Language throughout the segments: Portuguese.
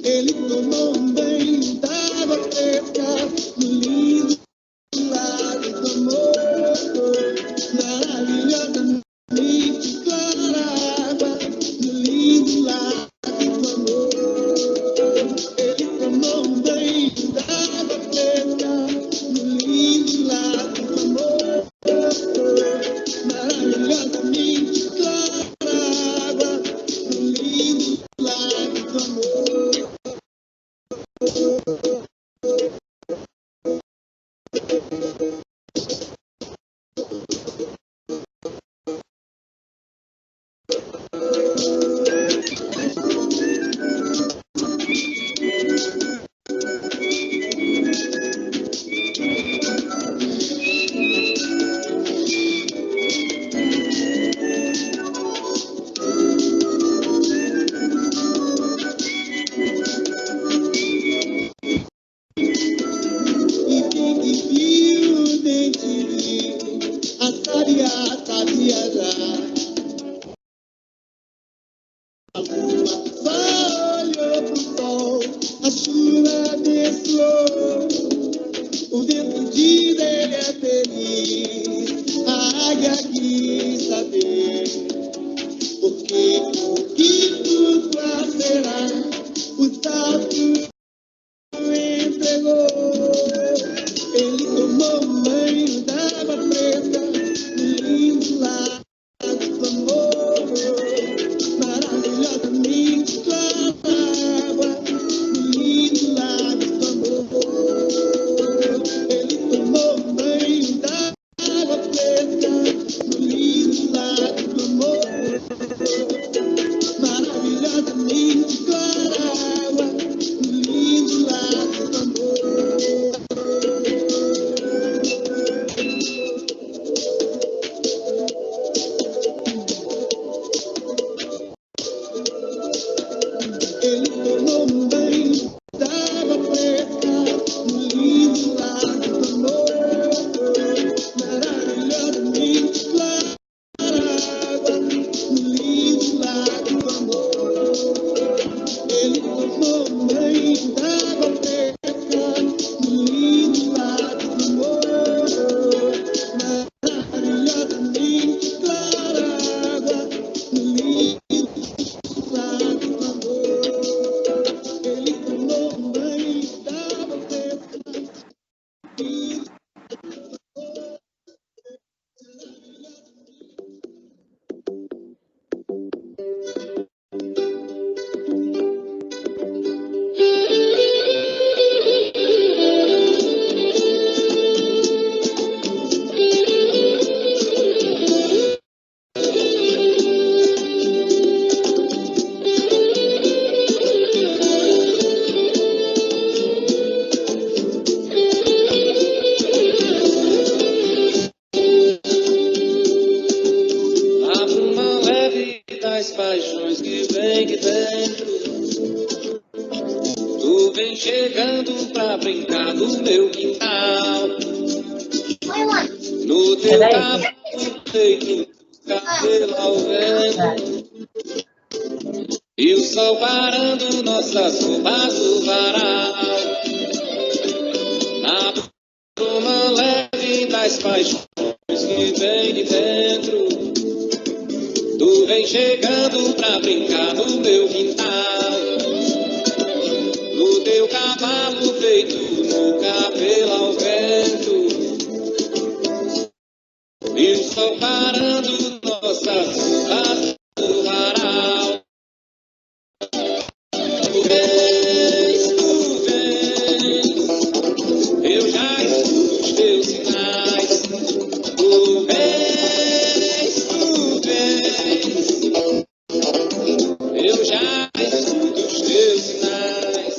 Ele tomou um banho d'água fresca no lindo lago do amor, maravilhosamente clara água no lindo lago do amor. Ele tomou um banho d'água fresca no lindo lago do amor, maravilhosamente clara água no lindo lago do amor. E quem te viu, nem te viu, a sabia já. A lua só olhou pro sol, a chuva abençoou, o vento diz ele é feliz, a águia quis saber, porque o que tudo será, o salto entregou. Ele tomou um banho d'água fresca no lindo lago do amor, maravilhosamente clara água no lindo lago do amor. Ele tomou um banho d'água fresca no lindo lago do amor, maravilhosamente clara água no lindo lago do amor. Ele tomou um banho d'água fresca no lindo lago do amor, maravilhosamente clara água no lindo lago do amor. Ele tomou um banho d'água fresca no lindo lago do amor, maravilhosamente clara água no lindo lago do amor. Ele tomou um banho d'água fresca. A bruma leve das paixões que vem de dentro, tu vem chegando pra brincar no meu quintal. No teu cavalo feito cabelo ao vento, e o sol parando nossas roupas do varal. Na bruma leve das paixões que vem de dentro, tu vem chegando pra brincar no meu quintal. No teu cavalo feito no cabelo ao vento, e o sol parando nossas roupas do varal. Tu vens, eu já escuto os teus sinais. Tu vens, eu já escuto os teus sinais.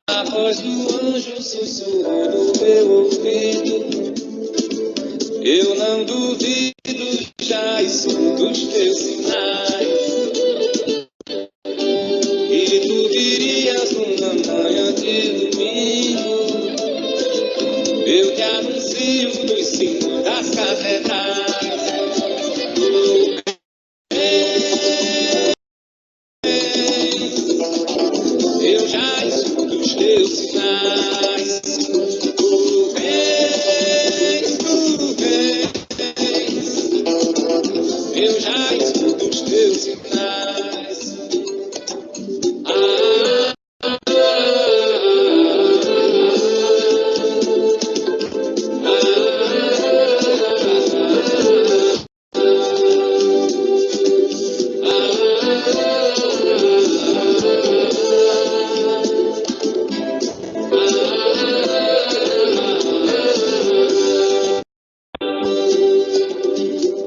A voz do anjo sussurrou no meu ouvido, eu não duvido, já escuto os teus sinais. E tu virias numa manhã de domingo, eu te anuncio nos sinos das catedrais. eu já escuto os teus sinais.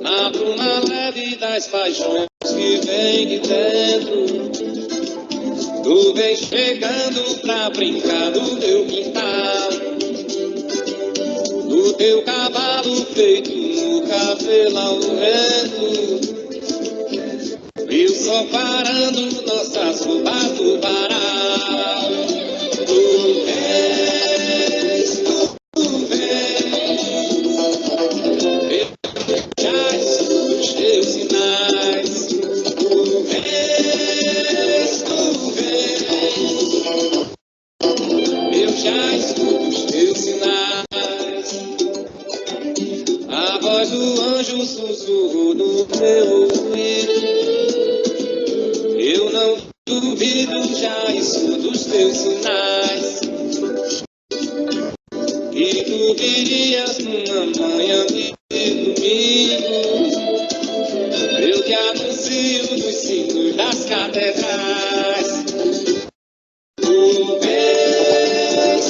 Na bruma leve das paixões que vem de dentro, tu vem chegando pra brincar no meu quintal, do teu cavalo feito no cabelo ao vento, e o sol parando nossas roupas do varal. Tu vens, tu vens, eu já escuto os teus sinais. Tu vens, eu já escuto os teus sinais. A voz do anjo sussurrou no meu ouvido. Eu não duvido, já escuto os teus sinais. E tu virias numa manhã de domingo. Eu te anuncio nos sinos das catedrais. Tu vens,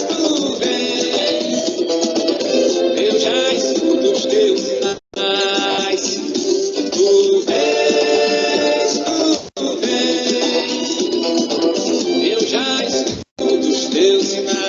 eu já escuto os teus sinais. Tu vens, eu já escuto os teus sinais.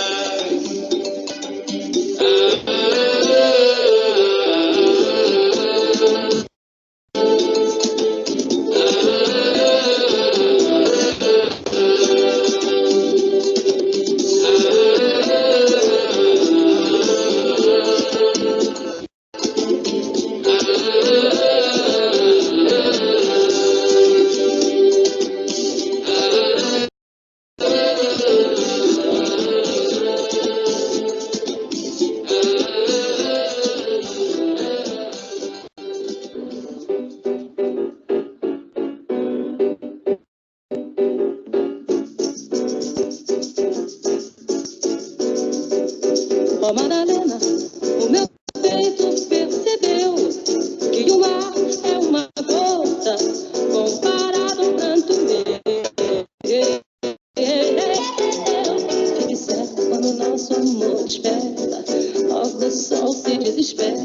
Ó Madalena, o meu peito percebeu que o mar é uma gota comparado ao pranto meu. Te disser quando nosso amor desperta, logo o sol se desespera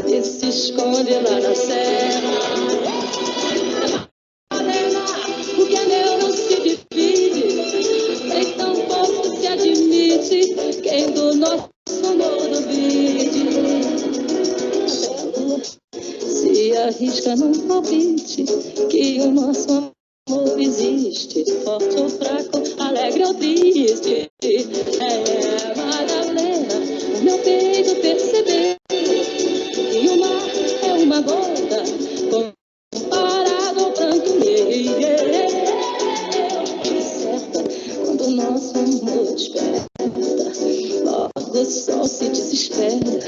e se esconde lá na serra. Madalena, o que é meu não se divide, nem tão pouco se admite. Quem do nosso amor duvide, se arrisca num palpite que o nosso amor existe, forte ou fraco, alegre ou triste. É, Madalena, o meu peito percebeu que o mar é uma gota comparado ao pranto meu. Certa, quando o nosso amor desperta, logo o sol se desespera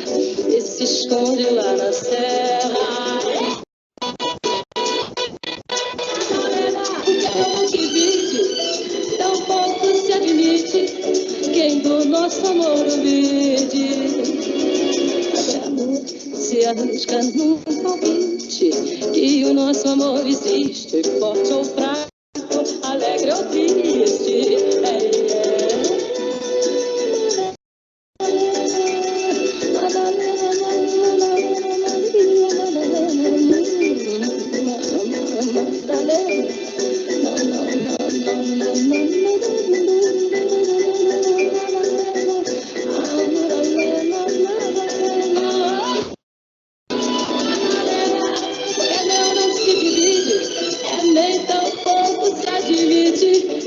e se esconde lá na serra. O que divide, tão pouco se admite. Quem do nosso amor duvide, se arrisca num palpite que o nosso amor existe, forte ou fraco, alegre ou triste.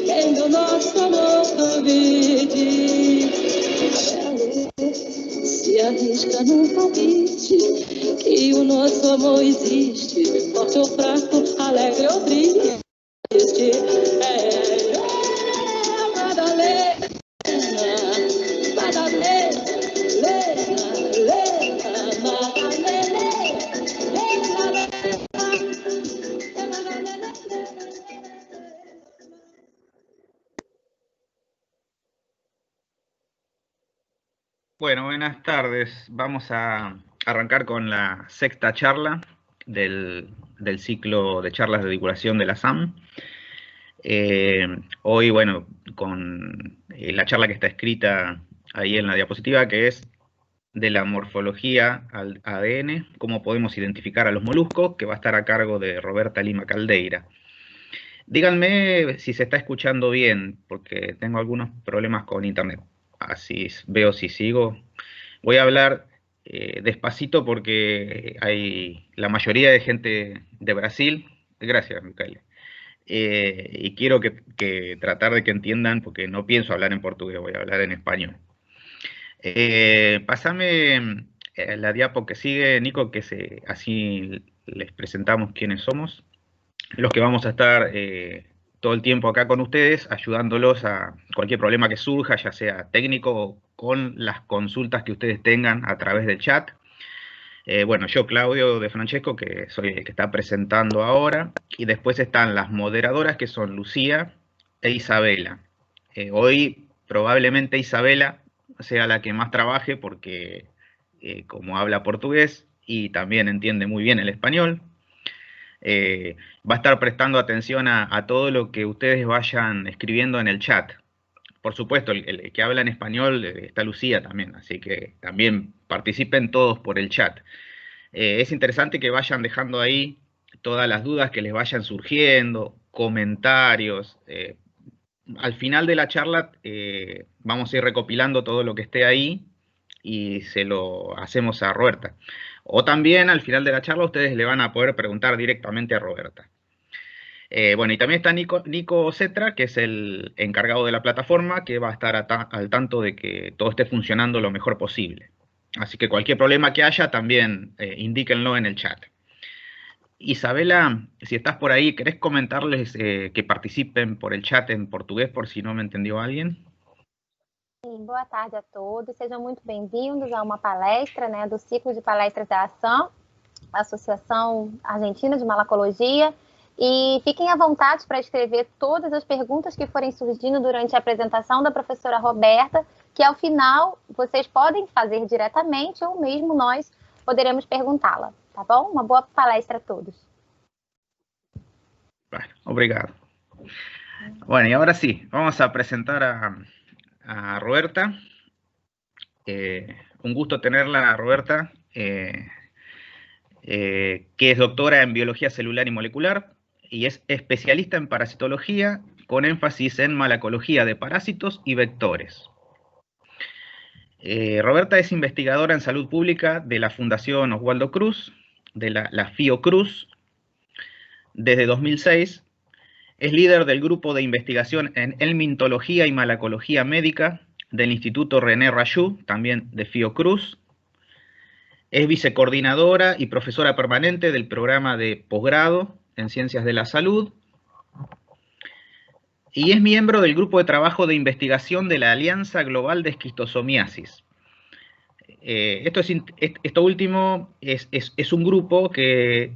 Quem do nosso amor duvide, se arrisca num palpite que o nosso amor existe, forte ou fraco, alegre ou triste. Madalena, Madalena, Lena, Madalena, Lena, Bueno, buenas tardes. Vamos a arrancar con la sexta charla del ciclo de charlas de divulgación de la SAM. Hoy, bueno, con la charla que está escrita ahí en la diapositiva, que es de la morfología al ADN, cómo podemos identificar a los moluscos, que va a estar a cargo de Roberta Lima Caldeira. Díganme si se está escuchando bien, porque tengo algunos problemas con internet. Así veo si sigo. Voy a hablar despacito porque hay la mayoría de gente de Brasil. Gracias, Micaela. Y quiero que tratar de que entiendan, porque no pienso hablar en portugués, voy a hablar en español. Pásame la diapo que sigue, Nico, que así les presentamos quiénes somos. Los que vamos a estar todo el tiempo acá con ustedes, ayudándolos a cualquier problema que surja, ya sea técnico o con las consultas que ustedes tengan a través del chat. Bueno, yo, Claudio de Francesco, que soy el que está presentando ahora, y después están las moderadoras, que son Lucía e Isabela. Hoy probablemente Isabela sea la que más trabaje, porque como habla portugués y también entiende muy bien el español, va a estar prestando atención a todo lo que ustedes vayan escribiendo en el chat. Por supuesto, el que habla en español está Lucía también, así que también participen todos por el chat. Es interesante que vayan dejando ahí todas las dudas que les vayan surgiendo, comentarios. Al final de la charla vamos a ir recopilando todo lo que esté ahí y se lo hacemos a Roberta. O también al final de la charla ustedes le van a poder preguntar directamente a Roberta. Bueno, y también está Nico Cetra, que es el encargado de la plataforma, que va a estar al tanto de que todo esté funcionando lo mejor posible. Así que cualquier problema que haya, también indíquenlo en el chat. Isabela, si estás por ahí, ¿querés comentarles que participen por el chat en portugués, por si no me entendió alguien? Sim, boa tarde a todos, sejam muito bem-vindos a uma palestra, né, do ciclo de palestras da ASAM, Associação Argentina de Malacologia, e fiquem à vontade para escrever todas as perguntas que forem surgindo durante a apresentação da professora Roberta, que ao final vocês podem fazer diretamente ou mesmo nós poderemos perguntá-la, tá bom? Uma boa palestra a todos. Bueno, obrigado. Bueno, y ahora sí, vamos a presentar a Roberta. Un gusto tenerla, Roberta, que es doctora en Biología Celular y Molecular y es especialista en parasitología con énfasis en malacología de parásitos y vectores. Roberta es investigadora en salud pública de la Fundación Oswaldo Cruz, de la Fiocruz, desde 2006. Es líder del grupo de investigación en helmintología y malacología médica del Instituto René Rayou, también de Fiocruz. Es vicecoordinadora y profesora permanente del programa de posgrado en Ciencias de la Salud. Y es miembro del grupo de trabajo de investigación de la Alianza Global de Esquistosomiasis. Esto último es un grupo que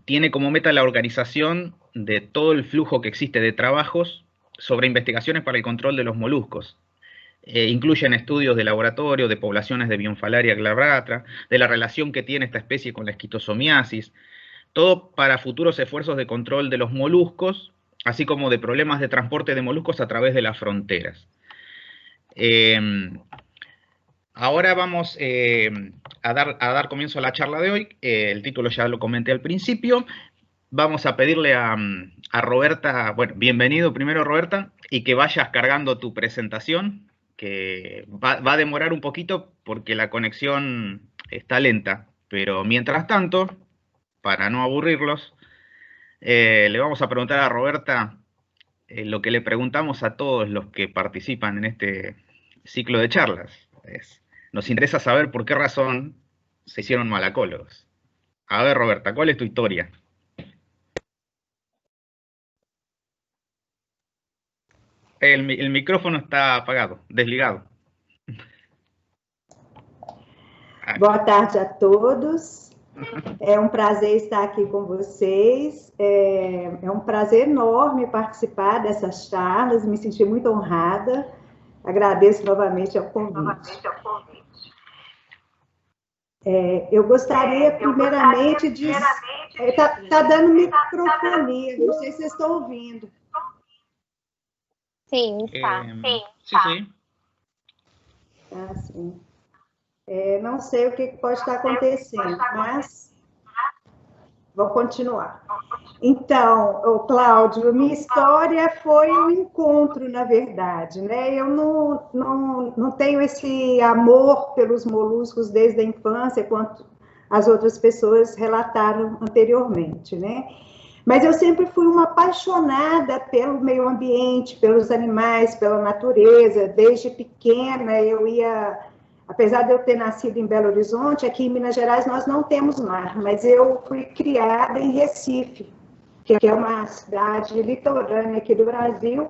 tiene como meta la organización de todo el flujo que existe de trabajos sobre investigaciones para el control de los moluscos. Incluyen estudios de laboratorio, de poblaciones de Bionfalaria glabrata, de la relación que tiene esta especie con la esquistosomiasis, todo para futuros esfuerzos de control de los moluscos, así como de problemas de transporte de moluscos a través de las fronteras. Ahora vamos a dar comienzo a la charla de hoy. El título ya lo comenté al principio. Vamos a pedirle a Roberta, bueno, bienvenido primero, Roberta, y que vayas cargando tu presentación, que va a demorar un poquito porque la conexión está lenta, pero mientras tanto, para no aburrirlos, le vamos a preguntar a Roberta lo que le preguntamos a todos los que participan en este ciclo de charlas. Nos interesa saber por qué razón se hicieron malacólogos. A ver, Roberta, ¿cuál es tu historia? El micrófono está apagado, desligado. Boa tarde a todos. É um prazer estar aqui com vocês. É um prazer enorme participar dessas charlas, me senti muito honrada. Agradeço novamente ao convite. Eu gostaria, primeiramente, de... Está dando microfonia, não sei se vocês estão ouvindo. Sim, está. Sim. Ah, sim. Não sei o que pode estar acontecendo, mas vou continuar. Então, Cláudio, minha história foi um encontro, na verdade, né? Eu não tenho esse amor pelos moluscos desde a infância, quanto as outras pessoas relataram anteriormente, né? Mas eu sempre fui uma apaixonada pelo meio ambiente, pelos animais, pela natureza. Desde pequena eu ia... Apesar de eu ter nascido em Belo Horizonte, aqui em Minas Gerais nós não temos mar, mas eu fui criada em Recife, que é uma cidade litorânea aqui do Brasil,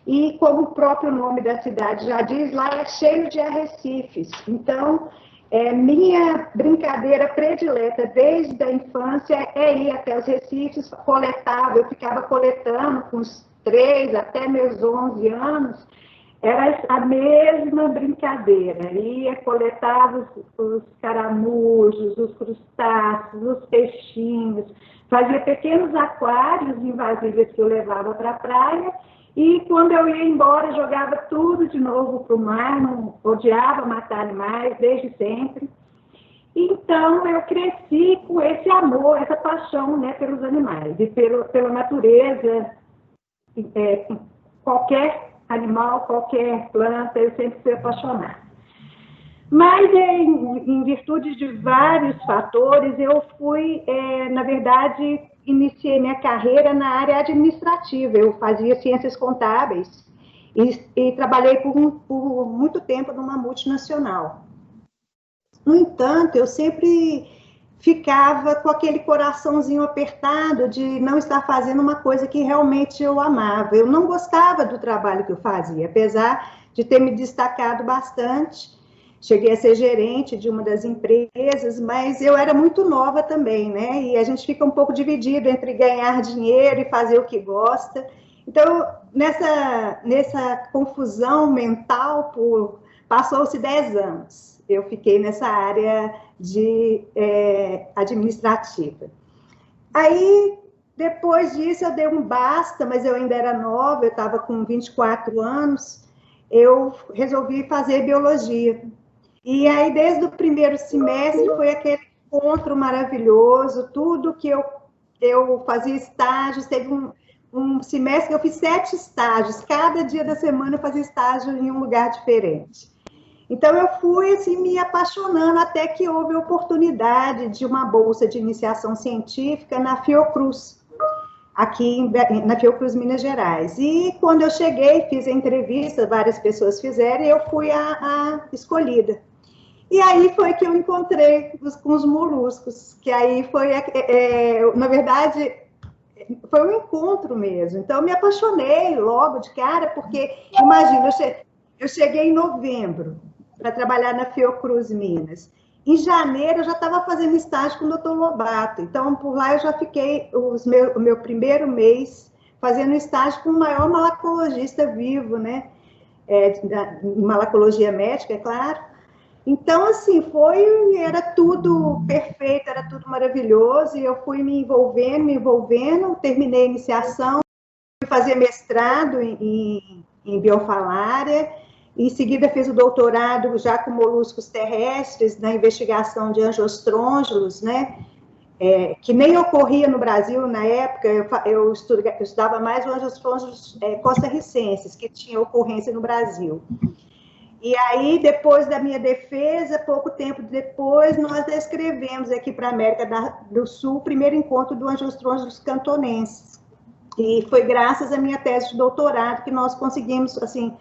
e como o próprio nome da cidade já diz, lá é cheio de arrecifes. Então, minha brincadeira predileta desde a infância é ir até os recifes, coletava, eu ficava coletando com os 3 até meus 11 anos, era a mesma brincadeira, ia, coletava os caramujos, os crustáceos, os peixinhos, fazia pequenos aquários invasíveis que eu levava para a praia, e quando eu ia embora, jogava tudo de novo para o mar, não odiava matar animais, desde sempre. Então, eu cresci com esse amor, essa paixão, né, pelos animais e pela natureza, qualquer animal, qualquer planta, eu sempre fui apaixonada. Mas, em virtude de vários fatores, eu fui, na verdade, iniciei minha carreira na área administrativa. Eu fazia ciências contábeis e trabalhei por muito tempo numa multinacional. No entanto, eu sempre ficava com aquele coraçãozinho apertado de não estar fazendo uma coisa que realmente eu amava. Eu não gostava do trabalho que eu fazia, apesar de ter me destacado bastante. Cheguei a ser gerente de uma das empresas, mas eu era muito nova também, né? E a gente fica um pouco dividido entre ganhar dinheiro e fazer o que gosta. Então, nessa confusão mental, passou-se 10 anos. Eu fiquei nessa área de administrativa. Aí, depois disso, eu dei um basta, mas eu ainda era nova, eu estava com 24 anos, eu resolvi fazer biologia. E aí, desde o primeiro semestre, foi aquele encontro maravilhoso, tudo que eu fazia estágios, teve um semestre que eu fiz 7 estágios, cada dia da semana eu fazia estágio em um lugar diferente. Então, eu fui assim, me apaixonando até que houve a oportunidade de uma bolsa de iniciação científica na Fiocruz, aqui na Fiocruz, Minas Gerais. E quando eu cheguei, fiz a entrevista, várias pessoas fizeram, e eu fui a escolhida. E aí foi que eu encontrei com os moluscos, que aí foi, na verdade, foi um encontro mesmo. Então, eu me apaixonei logo de cara, porque, imagina, eu cheguei em novembro para trabalhar na Fiocruz, Minas. Em janeiro, eu já estava fazendo estágio com o Dr. Lobato. Então, por lá, eu já fiquei o meu primeiro mês fazendo estágio com o maior malacologista vivo, né? Malacologia médica, é claro. Então, assim, era tudo perfeito, era tudo maravilhoso, e eu fui me envolvendo, terminei a iniciação, fui fazer mestrado em biofalária, em seguida fiz o doutorado já com moluscos terrestres, na investigação de angiostrôngilos, né, que nem ocorria no Brasil na época, eu estudava mais o angiostrôngilos costarricenses, que tinha ocorrência no Brasil. E aí, depois da minha defesa, pouco tempo depois, nós descrevemos aqui para a América do Sul o primeiro encontro do angiostrôngilos cantonenses. E foi graças à minha tese de doutorado que nós conseguimos, assim,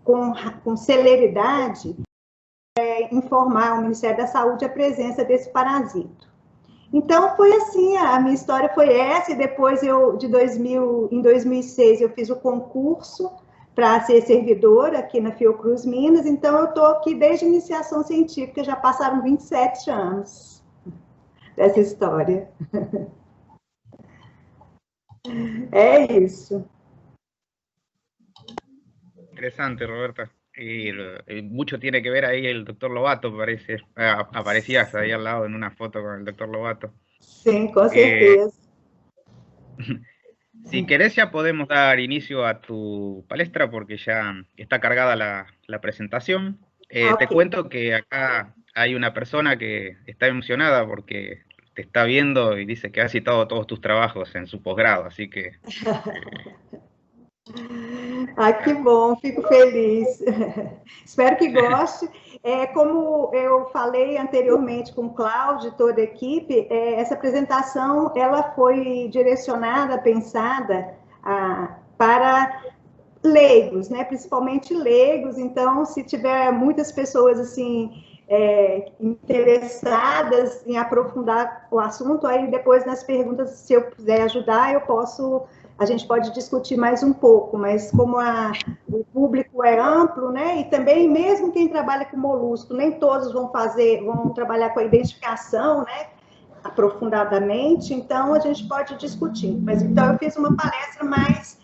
com celeridade, informar ao Ministério da Saúde a presença desse parasito. Então, foi assim, a minha história foi essa, e depois em 2006, eu fiz o concurso para ser servidora aqui na Fiocruz, Minas, então eu estou aqui desde a iniciação científica, já passaram 27 anos dessa história. É isso. Interesante, Roberta. mucho tiene que ver ahí el doctor Lobato, parece. Aparecías ahí al lado en una foto con el doctor Lobato. Sim, com certeza. Si querés ya podemos dar inicio a tu palestra porque ya está cargada la presentación. Te cuento que acá hay una persona que está emocionada porque te está viendo y dice que ha citado todos tus trabajos en su posgrado, así que... Ah, que bom, fico feliz. Espero que goste. Como eu falei anteriormente com o Cláudio e toda a equipe, essa apresentação ela foi direcionada, pensada para leigos, né? Principalmente leigos. Então, se tiver muitas pessoas assim interessadas em aprofundar o assunto, aí depois nas perguntas, se eu puder ajudar, a gente pode discutir mais um pouco, mas como o público é amplo, né, e também mesmo quem trabalha com molusco, nem todos vão trabalhar com a identificação, né, aprofundadamente, então a gente pode discutir. Mas então eu fiz uma palestra mais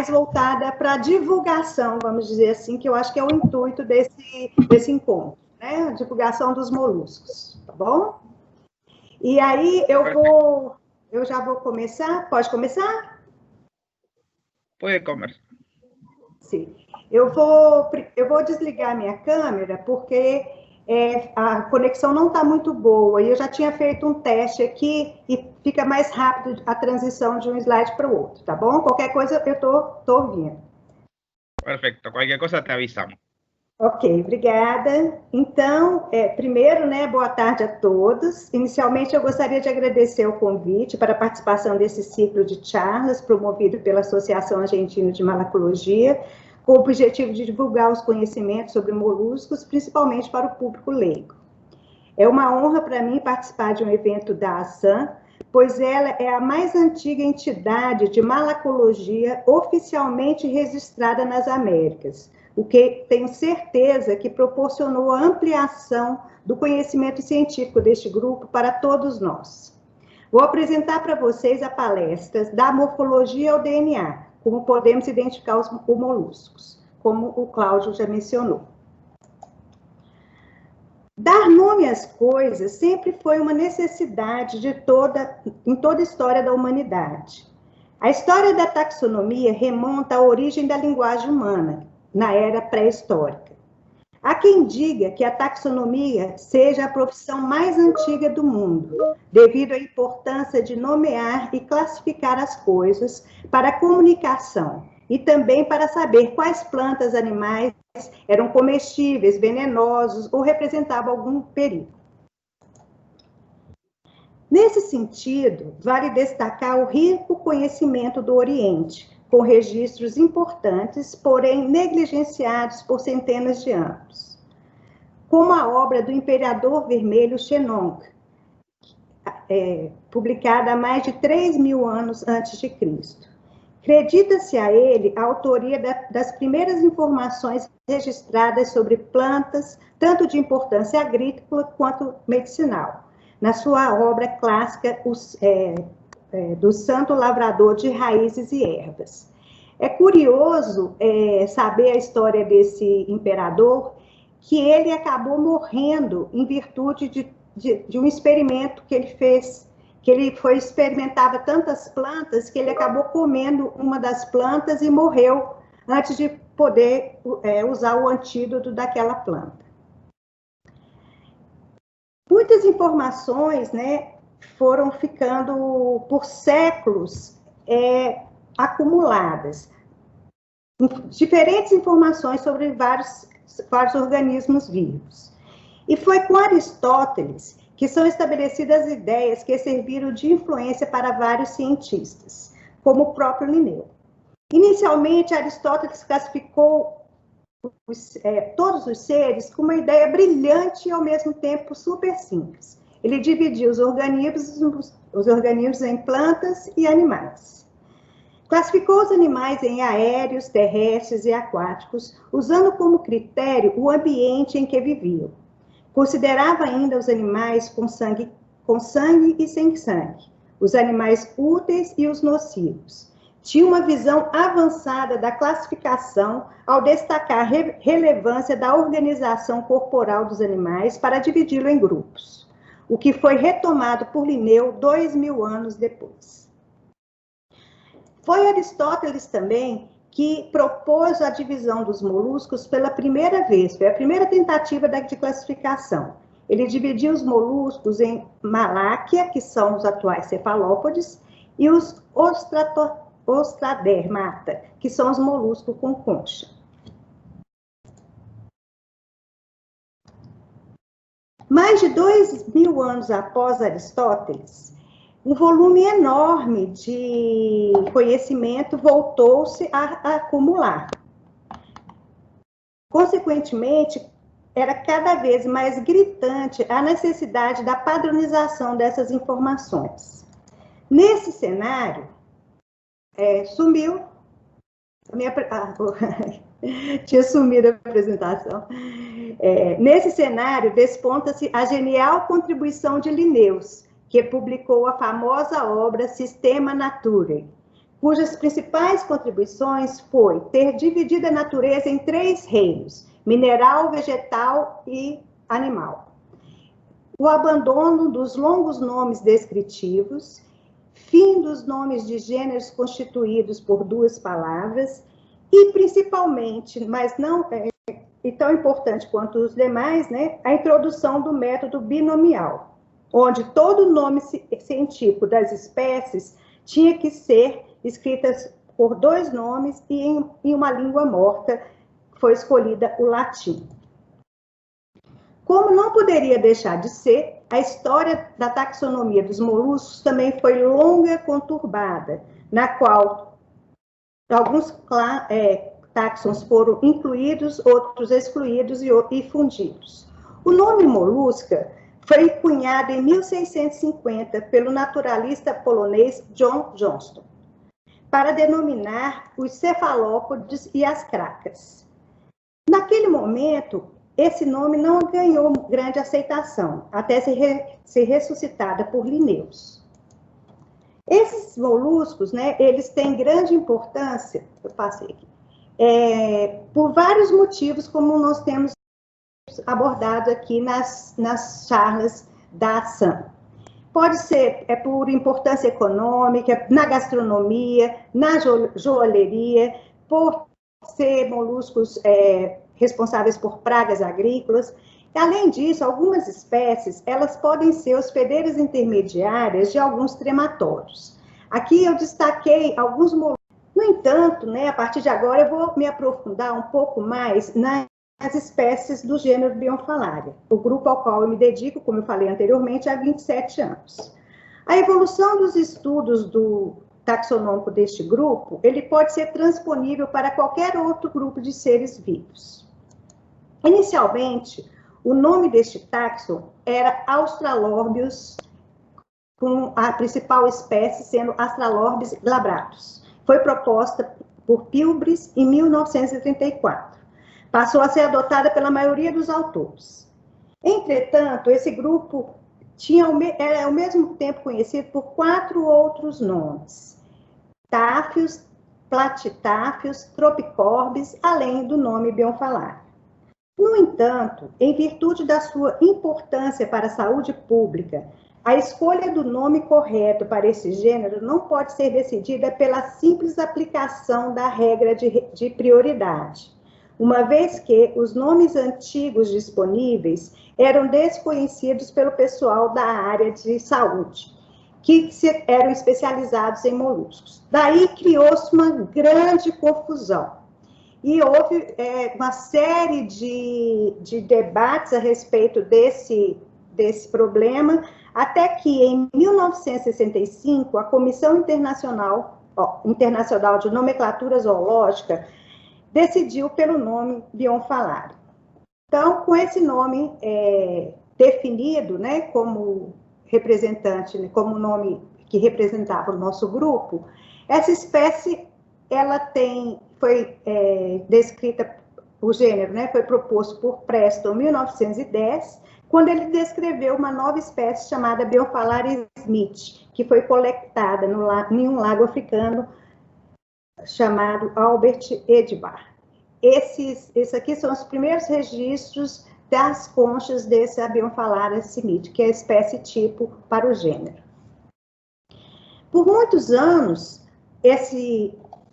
voltada para a divulgação, vamos dizer assim, que eu acho que é o intuito desse encontro, né, a divulgação dos moluscos, tá bom? E aí eu já vou começar, pode começar? Pode começar. Sim. Eu vou desligar minha câmera porque a conexão não está muito boa e eu já tinha feito um teste aqui e fica mais rápido a transição de um slide para o outro, tá bom? Qualquer coisa eu tô ouvindo. Perfeito. Qualquer coisa te avisamos. Ok, obrigada. Então, primeiro, né, boa tarde a todos. Inicialmente, eu gostaria de agradecer o convite para a participação desse ciclo de charlas promovido pela Associação Argentina de Malacologia, com o objetivo de divulgar os conhecimentos sobre moluscos, principalmente para o público leigo. É uma honra para mim participar de um evento da ASAM, pois ela é a mais antiga entidade de malacologia oficialmente registrada nas Américas, o que tenho certeza que proporcionou a ampliação do conhecimento científico deste grupo para todos nós. Vou apresentar para vocês a palestra da morfologia ao DNA, como podemos identificar os moluscos, como o Cláudio já mencionou. Dar nome às coisas sempre foi uma necessidade em toda a história da humanidade. A história da taxonomia remonta à origem da linguagem humana, na era pré-histórica. Há quem diga que a taxonomia seja a profissão mais antiga do mundo, devido à importância de nomear e classificar as coisas para a comunicação e também para saber quais plantas, animais eram comestíveis, venenosos ou representavam algum perigo. Nesse sentido, vale destacar o rico conhecimento do Oriente, com registros importantes, porém negligenciados por centenas de anos. Como a obra do Imperador Vermelho Shennong, publicada há mais de 3.000 anos antes de Cristo. Acredita-se a ele a autoria das primeiras informações registradas sobre plantas, tanto de importância agrícola quanto medicinal, na sua obra clássica, do Santo Lavrador de Raízes e Ervas. É curioso saber a história desse imperador, que ele acabou morrendo em virtude de um experimento que ele fez, que ele experimentava tantas plantas que ele acabou comendo uma das plantas e morreu antes de poder usar o antídoto daquela planta. Muitas informações, né, foram ficando por séculos acumuladas. Diferentes informações sobre vários organismos vivos. E foi com Aristóteles que são estabelecidas ideias que serviram de influência para vários cientistas, como o próprio Linneu. Inicialmente, Aristóteles classificou todos os seres com uma ideia brilhante e, ao mesmo tempo, super simples. Ele dividiu os organismos em plantas e animais. Classificou os animais em aéreos, terrestres e aquáticos, usando como critério o ambiente em que viviam. Considerava ainda os animais com sangue e sem sangue, os animais úteis e os nocivos. tinha uma visão avançada da classificação ao destacar a relevância da organização corporal dos animais para dividi-lo em grupos, o que foi retomado por Linneu 2000 anos depois. Foi Aristóteles também que propôs a divisão dos moluscos pela primeira vez, foi a primeira tentativa de classificação. Ele dividiu os moluscos em Maláquia, que são os atuais cefalópodes, e os Ostradermata, que são os moluscos com concha. Mais de 2000 anos após Aristóteles, um volume enorme de conhecimento voltou-se a acumular. Consequentemente, era cada vez mais gritante a necessidade da padronização dessas informações. Nesse cenário, sumiu, tinha sumido a apresentação. Nesse cenário, desponta-se a genial contribuição de Linneu, que publicou a famosa obra Systema Naturae, cujas principais contribuições foi ter dividido a natureza em 3 reinos, mineral, vegetal e animal. O abandono dos longos nomes descritivos, fim dos nomes de gêneros constituídos por 2 palavras e, principalmente, mas não e tão importante quanto os demais, né, a introdução do método binomial, onde todo nome científico das espécies tinha que ser escritas por 2 nomes e em uma língua morta foi escolhida o latim. Como não poderia deixar de ser, a história da taxonomia dos moluscos também foi longa e conturbada, na qual alguns táxons foram incluídos, outros excluídos e fundidos. O nome molusca foi cunhado em 1650 pelo naturalista polonês John Johnston, para denominar os cefalópodes e as cracas. Naquele momento, esse nome não ganhou grande aceitação, até ser ressuscitada por Linneu. Esses moluscos, né, eles têm grande importância, eu passei aqui, por vários motivos, como nós temos abordado aqui nas charlas da ação. Pode ser por importância econômica, na gastronomia, na joalheria, por ser moluscos responsáveis por pragas agrícolas. Além disso, algumas espécies, elas podem ser hospedeiras intermediárias de alguns trematórios. Aqui eu destaquei alguns moluscos. No entanto, né, a partir de agora eu vou me aprofundar um pouco mais nas espécies do gênero Bionfalaria, o grupo ao qual eu me dedico, como eu falei anteriormente, há 27 anos. A evolução dos estudos do taxonômico deste grupo, ele pode ser transponível para qualquer outro grupo de seres vivos. Inicialmente, o nome deste táxon era Australorbius, com a principal espécie sendo Australorbius glabratus. Foi proposta por Pilbres em 1934. Passou a ser adotada pela maioria dos autores. Entretanto, esse grupo era ao mesmo tempo conhecido por 4 outros nomes: Táfios, Platytáfios, Tropicorbis, além do nome Bionfalaria. No entanto, em virtude da sua importância para a saúde pública, a escolha do nome correto para esse gênero não pode ser decidida pela simples aplicação da regra de prioridade, uma vez que os nomes antigos disponíveis eram desconhecidos pelo pessoal da área de saúde, que eram especializados em moluscos. Daí criou-se uma grande confusão. E houve uma série de debates a respeito desse problema, até que, em 1965, a Comissão Internacional de Nomenclatura Zoológica decidiu pelo nome Bionfalaria. Então, com esse nome definido, né, como representante, né, como nome que representava o nosso grupo, essa espécie foi descrita, o gênero, né, foi proposto por Preston em 1910, quando ele descreveu uma nova espécie chamada Bionfalaria smith, que foi coletada em um lago africano chamado Albert Edvar. Esses aqui são os primeiros registros das conchas desse Abiomphalaria simite, que é a espécie tipo para o gênero. Por muitos anos,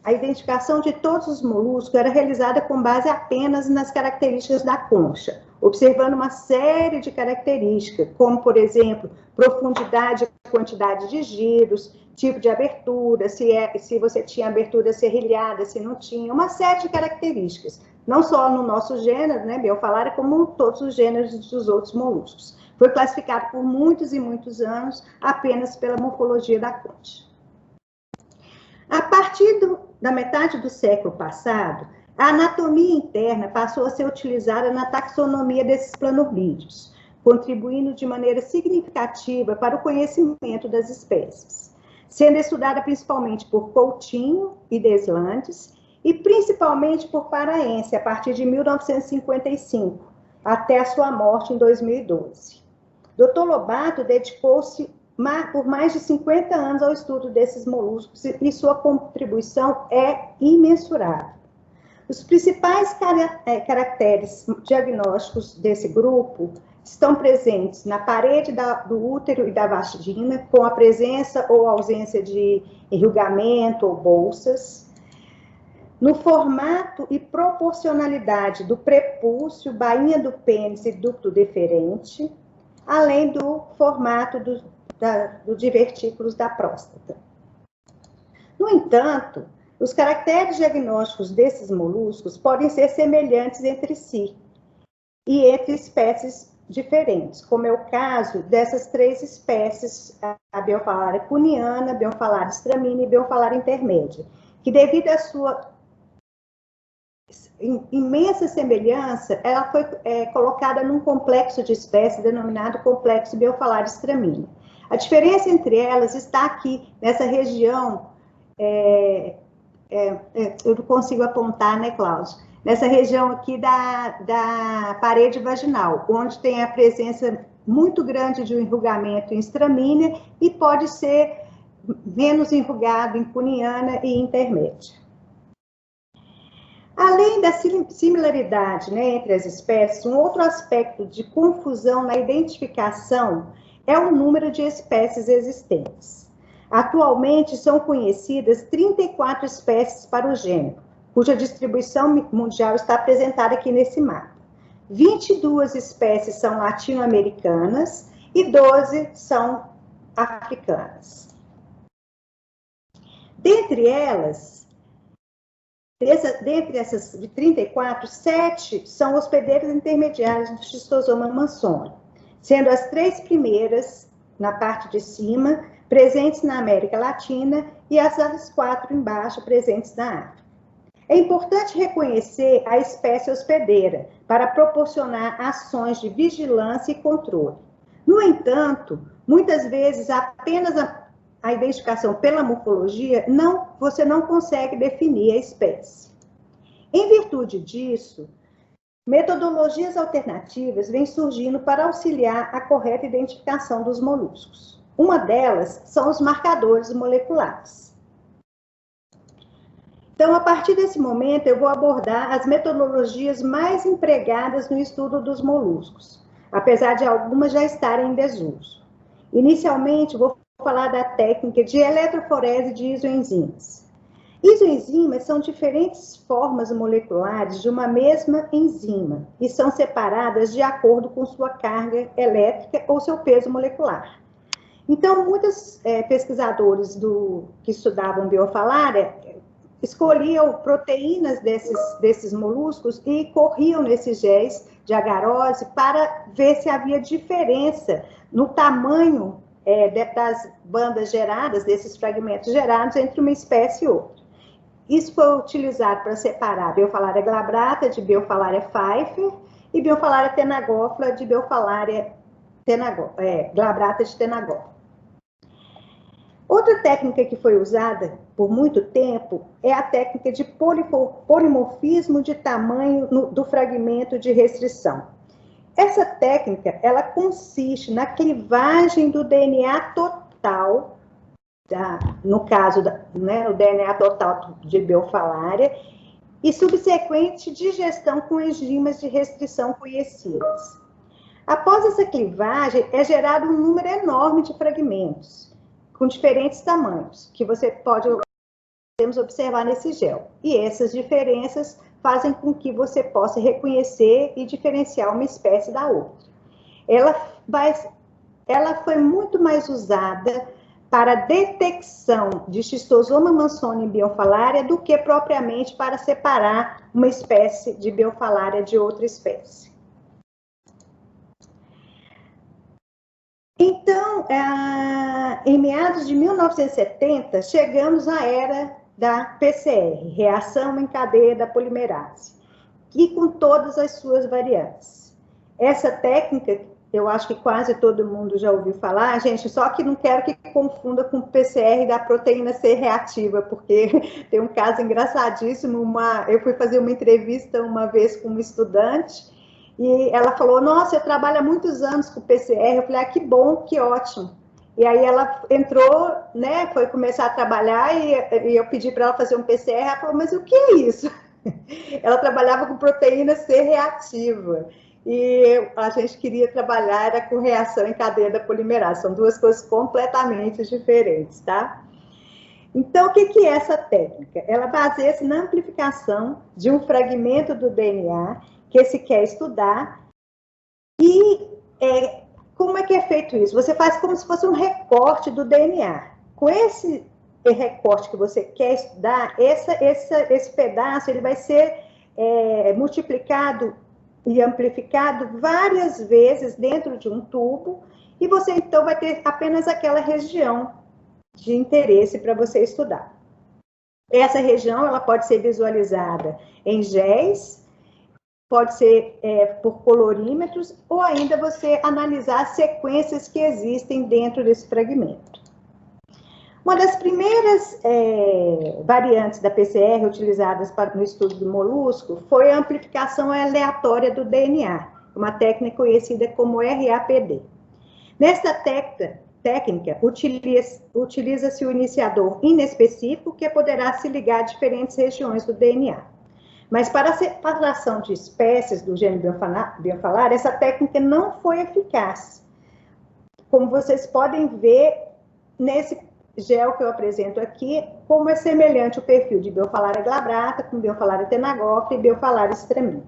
a identificação de todos os moluscos era realizada com base apenas nas características da concha, observando uma série de características, como, por exemplo, profundidade e quantidade de giros, tipo de abertura, se você tinha abertura serrilhada, se não tinha, uma série de características. Não só no nosso gênero, né, Abiomphalaria, como todos os gêneros dos outros moluscos. Foi classificado por muitos e muitos anos apenas pela morfologia da concha. A partir da metade do século passado, a anatomia interna passou a ser utilizada na taxonomia desses planornídeos, contribuindo de maneira significativa para o conhecimento das espécies, sendo estudada principalmente por Coutinho e Deslandes, e principalmente por Paraense, a partir de 1955, até a sua morte em 2012. Dr. Lobato dedicou-se por mais de 50 anos ao estudo desses moluscos e sua contribuição é imensurável. Os principais caracteres diagnósticos desse grupo estão presentes na parede do útero e da vagina, com a presença ou ausência de enrugamento ou bolsas, no formato e proporcionalidade do prepúcio, bainha do pênis e ducto deferente, além do formato dos divertículos da próstata. No entanto, os caracteres diagnósticos desses moluscos podem ser semelhantes entre si e entre espécies diferentes, como é o caso dessas três espécies, a Abiomphalaria cuniana, Abiomphalaria stramina e Abiomphalaria intermédia, que devido à sua imensa semelhança, ela foi colocada num complexo de espécies denominado complexo Abiomphalaria stramina. A diferença entre elas está aqui, nessa região, eu não consigo apontar, né, Cláudio? Nessa região aqui da parede vaginal, onde tem a presença muito grande de um enrugamento em stramina e pode ser menos enrugado em cuniana e intermédia. Além da similaridade, né, entre as espécies, um outro aspecto de confusão na identificação é o número de espécies existentes. Atualmente são conhecidas 34 espécies para o gênero, cuja distribuição mundial está apresentada aqui nesse mapa. 22 espécies são latino-americanas e 12 são africanas. Dentre essas 34, 7 são hospedeiras intermediárias do Schistosoma mansoni, sendo as 3 primeiras, na parte de cima, presentes na América Latina e as 4 embaixo, presentes na África. É importante reconhecer a espécie hospedeira para proporcionar ações de vigilância e controle. No entanto, muitas vezes apenas a identificação pela morfologia, você não consegue definir a espécie. Em virtude disso, metodologias alternativas vêm surgindo para auxiliar a correta identificação dos moluscos. Uma delas são os marcadores moleculares. Então, a partir desse momento, eu vou abordar as metodologias mais empregadas no estudo dos moluscos, apesar de algumas já estarem em desuso. Inicialmente, vou falar da técnica de eletroforese de isoenzimas. Isoenzimas são diferentes formas moleculares de uma mesma enzima e são separadas de acordo com sua carga elétrica ou seu peso molecular. Então, muitos pesquisadores que estudavam Abiomphalaria escolhiam proteínas desses moluscos e corriam nesses géis de agarose para ver se havia diferença no tamanho das bandas geradas, desses fragmentos gerados entre uma espécie e outra. Isso foi utilizado para separar Abiomphalaria glabrata de Abiomphalaria pfeiffer e Abiomphalaria tenagófila de Abiomphalaria glabrata de tenagófila. Outra técnica que foi usada por muito tempo é a técnica de polimorfismo de tamanho do fragmento de restrição. Essa técnica, ela consiste na clivagem do DNA total no caso, né, o DNA total de biofalária, e subsequente digestão com enzimas de restrição conhecidas. Após essa clivagem, é gerado um número enorme de fragmentos, com diferentes tamanhos, que você podemos observar nesse gel. E essas diferenças fazem com que você possa reconhecer e diferenciar uma espécie da outra. Ela foi muito mais usada para detecção de Schistosoma mansoni em biofalária do que propriamente para separar uma espécie de biofalária de outra espécie. Então, em meados de 1970, chegamos à era da PCR, reação em cadeia da polimerase, e com todas as suas variantes. Essa técnica, eu acho que quase todo mundo já ouviu falar, gente, só que não quero que confunda com o PCR da proteína C reativa, porque tem um caso engraçadíssimo, eu fui fazer uma entrevista uma vez com uma estudante, e ela falou, nossa, eu trabalho há muitos anos com PCR, eu falei, que bom, que ótimo. E aí ela entrou, né, foi começar a trabalhar, e eu pedi para ela fazer um PCR, ela falou, mas o que é isso? Ela trabalhava com proteína C reativa. E a gente queria trabalhar com reação em cadeia da polimerase. São duas coisas completamente diferentes, tá? Então, o que é essa técnica? Ela baseia-se na amplificação de um fragmento do DNA que se quer estudar. E como é que é feito isso? Você faz como se fosse um recorte do DNA. Com esse recorte que você quer estudar, esse pedaço ele vai ser multiplicado e amplificado várias vezes dentro de um tubo, e você então vai ter apenas aquela região de interesse para você estudar. Essa região ela pode ser visualizada em géis, pode ser por colorímetros, ou ainda você analisar as sequências que existem dentro desse fragmento. Uma das primeiras variantes da PCR utilizadas no estudo do molusco foi a amplificação aleatória do DNA, uma técnica conhecida como RAPD. Nesta técnica, utiliza-se o iniciador inespecífico, que poderá se ligar a diferentes regiões do DNA. Mas para a separação de espécies do gênero biofalária, essa técnica não foi eficaz. Como vocês podem ver nesse gel que eu apresento aqui, como é semelhante o perfil de Biofalária glabrata com Biofalária tenagófila e Biofalária extremina.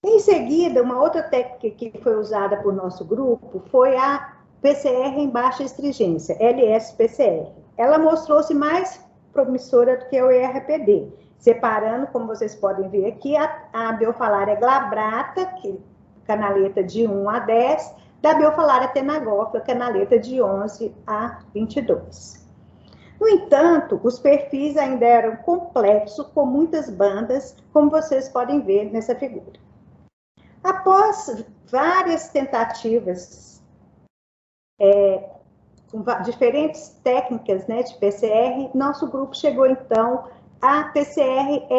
Em seguida, uma outra técnica que foi usada por nosso grupo foi a PCR em baixa extrigência, LS-PCR. Ela mostrou-se mais promissora do que o ERPD, separando, como vocês podem ver aqui, a Biofalária glabrata, que canaleta de 1 a 10, da Biofalária tenagófila, canaleta de 11 a 22. No entanto, os perfis ainda eram complexos, com muitas bandas, como vocês podem ver nessa figura. Após várias tentativas com diferentes técnicas, né, de PCR, nosso grupo chegou então à PCR-RFLP.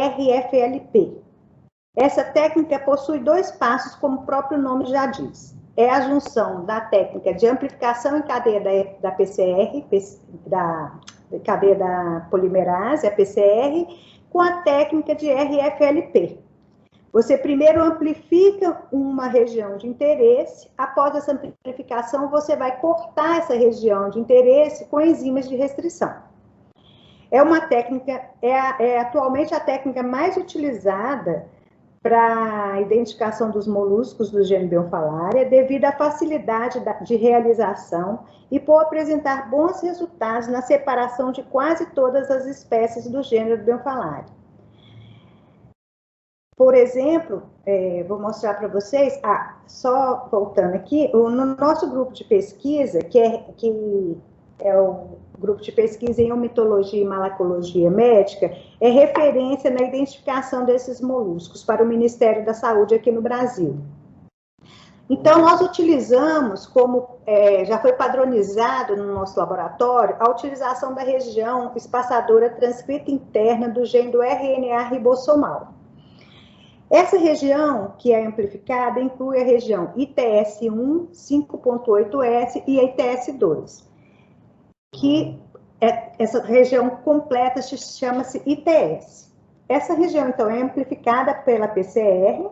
Essa técnica possui 2 passos, como o próprio nome já diz. É a junção da técnica de amplificação em cadeia da PCR, da cadeia da polimerase, a PCR, com a técnica de RFLP. Você primeiro amplifica uma região de interesse, após essa amplificação você vai cortar essa região de interesse com enzimas de restrição. É uma técnica, atualmente a técnica mais utilizada para a identificação dos moluscos do gênero Biofalária, devido à facilidade de realização e por apresentar bons resultados na separação de quase todas as espécies do gênero Biofalária. Por exemplo, vou mostrar para vocês, só voltando aqui, no nosso grupo de pesquisa, que é o grupo de pesquisa em omitologia e malacologia médica, é referência na identificação desses moluscos para o Ministério da Saúde aqui no Brasil. Então, nós utilizamos, como já foi padronizado no nosso laboratório, a utilização da região espaçadora transcrita interna do gene do RNA ribossomal. Essa região que é amplificada inclui a região ITS1, 5.8S e a ITS2, que essa região completa chama-se ITS. Essa região, então, é amplificada pela PCR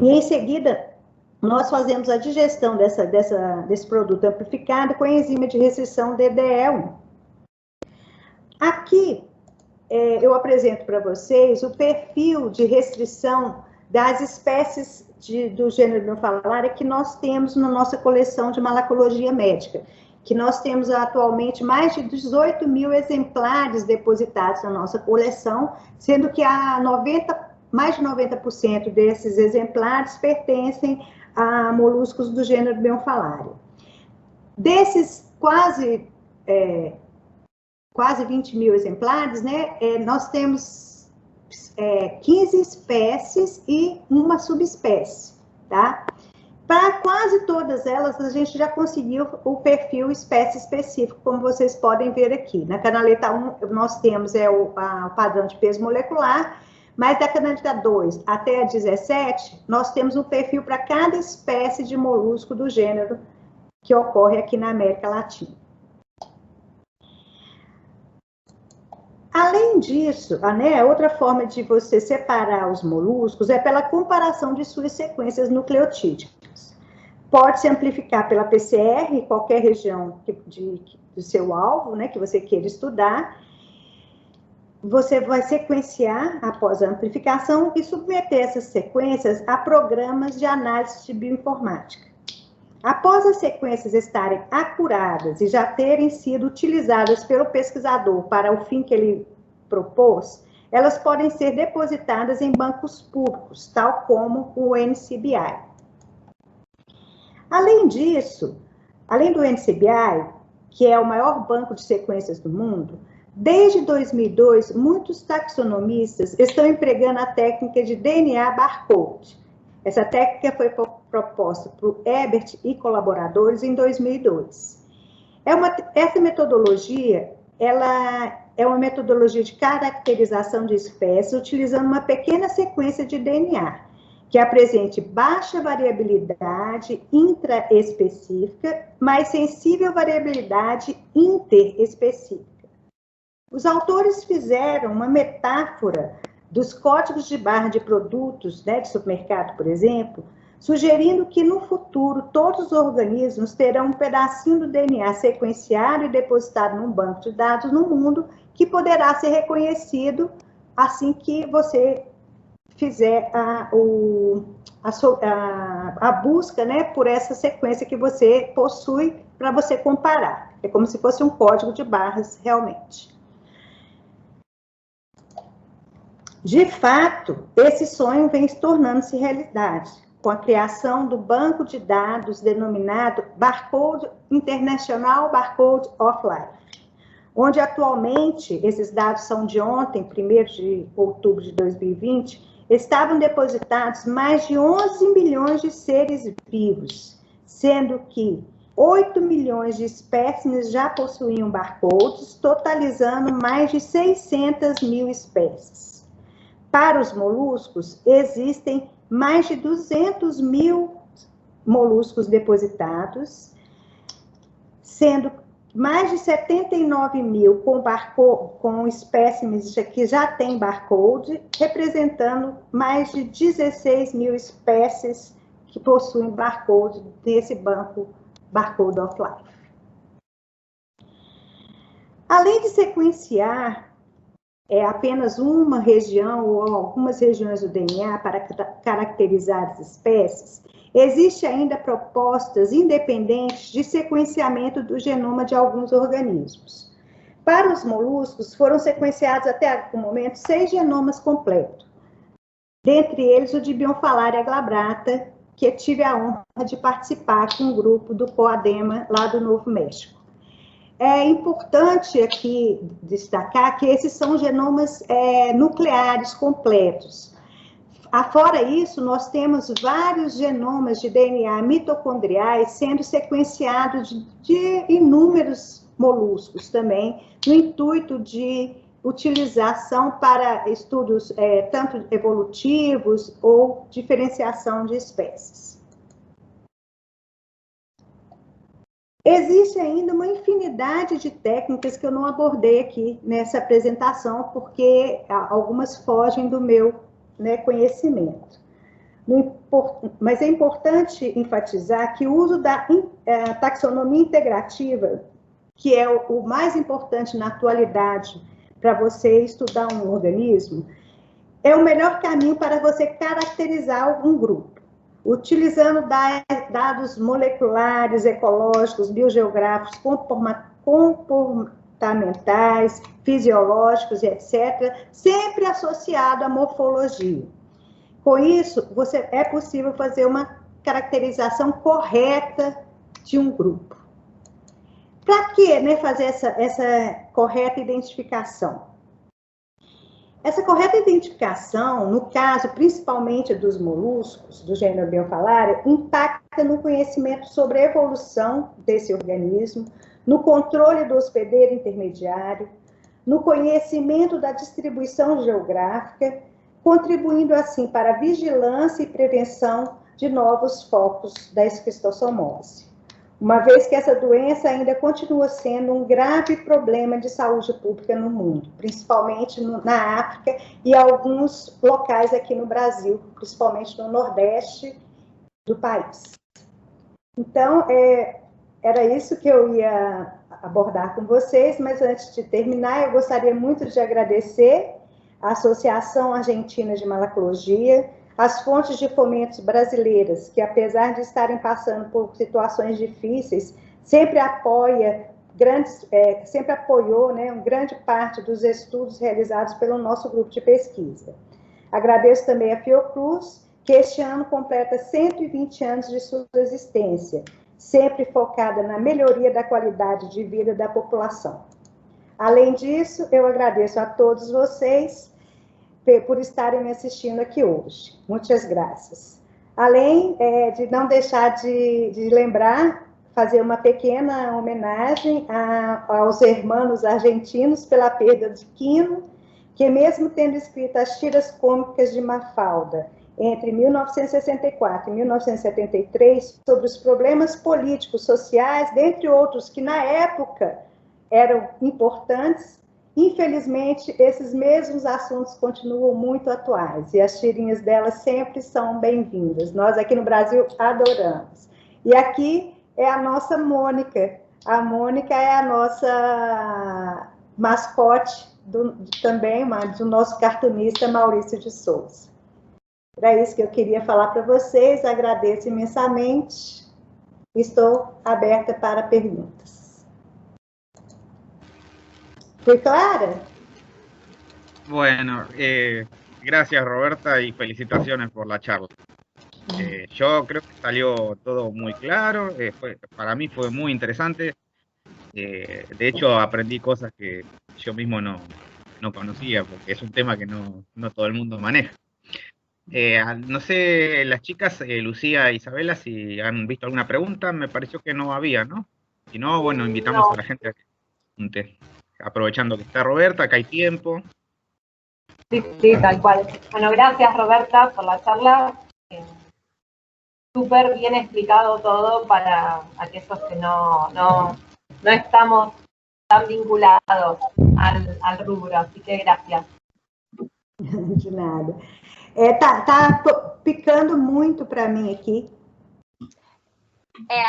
e, em seguida, nós fazemos a digestão desse produto amplificado com a enzima de restrição DDE1. Aqui, eu apresento para vocês o perfil de restrição das espécies do gênero Bionfalaria que nós temos na nossa coleção de malacologia médica, que nós temos atualmente mais de 18 mil exemplares depositados na nossa coleção, sendo que mais de 90% desses exemplares pertencem a moluscos do gênero Bionfalaria. Desses quase 20 mil exemplares, né, nós temos 15 espécies e uma subespécie, tá? Para quase todas elas, a gente já conseguiu o perfil espécie específico, como vocês podem ver aqui. Na canaleta 1, nós temos o padrão de peso molecular, mas da canaleta 2 até a 17, nós temos um perfil para cada espécie de molusco do gênero que ocorre aqui na América Latina. Além disso, outra forma de você separar os moluscos é pela comparação de suas sequências nucleotídicas. Pode se amplificar pela PCR, em qualquer região do seu alvo, né, que você queira estudar. Você vai sequenciar após a amplificação e submeter essas sequências a programas de análise de bioinformática. Após as sequências estarem acuradas e já terem sido utilizadas pelo pesquisador para o fim que ele propôs, elas podem ser depositadas em bancos públicos, tal como o NCBI. Além disso, além do NCBI, que é o maior banco de sequências do mundo, desde 2002, muitos taxonomistas estão empregando a técnica de DNA barcode. Essa técnica foi proposta por Ebert e colaboradores em 2002. Essa metodologia, ela é uma metodologia de caracterização de espécies utilizando uma pequena sequência de DNA, que apresente baixa variabilidade intraespecífica, mas sensível variabilidade interespecífica. Os autores fizeram uma metáfora dos códigos de barra de produtos, né, de supermercado, por exemplo, sugerindo que no futuro todos os organismos terão um pedacinho do DNA sequenciado e depositado num banco de dados no mundo que poderá ser reconhecido assim que você fizer a busca, né, por essa sequência que você possui para você comparar. É como se fosse um código de barras realmente. De fato, esse sonho vem se tornando-se realidade, com a criação do banco de dados denominado Barcode International Barcode of Life, onde atualmente, esses dados são de ontem, 1º de outubro de 2020, estavam depositados mais de 11 milhões de seres vivos, sendo que 8 milhões de espécimes já possuíam barcodes, totalizando mais de 600 mil espécies. Para os moluscos, existem mais de 200 mil moluscos depositados, sendo mais de 79 mil com espécimes que já têm barcode, representando mais de 16 mil espécies que possuem barcode desse banco Barcode of Life. Além de sequenciar apenas uma região ou algumas regiões do DNA para caracterizar as espécies, existe ainda propostas independentes de sequenciamento do genoma de alguns organismos. Para os moluscos, foram sequenciados até o momento 6 genomas completos, dentre eles o de Bionfalaria glabrata, que eu tive a honra de participar com um grupo do COADEMA lá do Novo México. É importante aqui destacar que esses são genomas nucleares completos. Fora isso, nós temos vários genomas de DNA mitocondriais sendo sequenciados de inúmeros moluscos também, no intuito de utilização para estudos tanto evolutivos ou diferenciação de espécies. Existe ainda uma infinidade de técnicas que eu não abordei aqui nessa apresentação, porque algumas fogem do meu, né, conhecimento. Mas é importante enfatizar que o uso da taxonomia integrativa, que é o mais importante na atualidade para você estudar um organismo, é o melhor caminho para você caracterizar um grupo, utilizando dados moleculares, ecológicos, biogeográficos, comportamentais, fisiológicos e etc., sempre associado à morfologia. Com isso, é possível fazer uma caracterização correta de um grupo. Para que, né, fazer essa correta identificação? Essa correta identificação, no caso principalmente dos moluscos, do gênero Biofalária, impacta no conhecimento sobre a evolução desse organismo, no controle do hospedeiro intermediário, no conhecimento da distribuição geográfica, contribuindo assim para a vigilância e prevenção de novos focos da esquistossomose. Uma vez que essa doença ainda continua sendo um grave problema de saúde pública no mundo, principalmente na África e alguns locais aqui no Brasil, principalmente no Nordeste do país. Então, era isso que eu ia abordar com vocês, mas antes de terminar, eu gostaria muito de agradecer a Associação Argentina de Malacologia, as fontes de fomentos brasileiras, que apesar de estarem passando por situações difíceis, sempre apoiou, né, uma grande parte dos estudos realizados pelo nosso grupo de pesquisa. Agradeço também a Fiocruz, que este ano completa 120 anos de sua existência, sempre focada na melhoria da qualidade de vida da população. Além disso, eu agradeço a todos vocês por estarem me assistindo aqui hoje. Muitas graças. Além de não deixar de lembrar, fazer uma pequena homenagem aos hermanos argentinos pela perda de Quino, que mesmo tendo escrito as tiras cômicas de Mafalda, entre 1964 e 1973, sobre os problemas políticos, sociais, dentre outros que na época eram importantes, infelizmente, esses mesmos assuntos continuam muito atuais e as tirinhas delas sempre são bem-vindas. Nós aqui no Brasil adoramos. E aqui é a nossa Mônica. A Mônica é a nossa mascote também do nosso cartunista Maurício de Souza. Era isso que eu queria falar para vocês. Agradeço imensamente. Estou aberta para perguntas. ¿Fue clara? Bueno, gracias Roberta y felicitaciones por la charla. Yo creo que salió todo muy claro, para mí fue muy interesante. De hecho, aprendí cosas que yo mismo no conocía, porque es un tema que no todo el mundo maneja. No sé, las chicas, Lucía e Isabela, si han visto alguna pregunta, me pareció que no había, ¿no? Si no, bueno, invitamos a la gente a que pregunte. Aprovechando que está Roberta, acá hay tiempo. Sí, tal cual. Bueno, gracias Roberta por la charla. Súper bien explicado todo para aquellos que no estamos tan vinculados al rubro, así que gracias. De nada. Tá picando muito para mim aqui.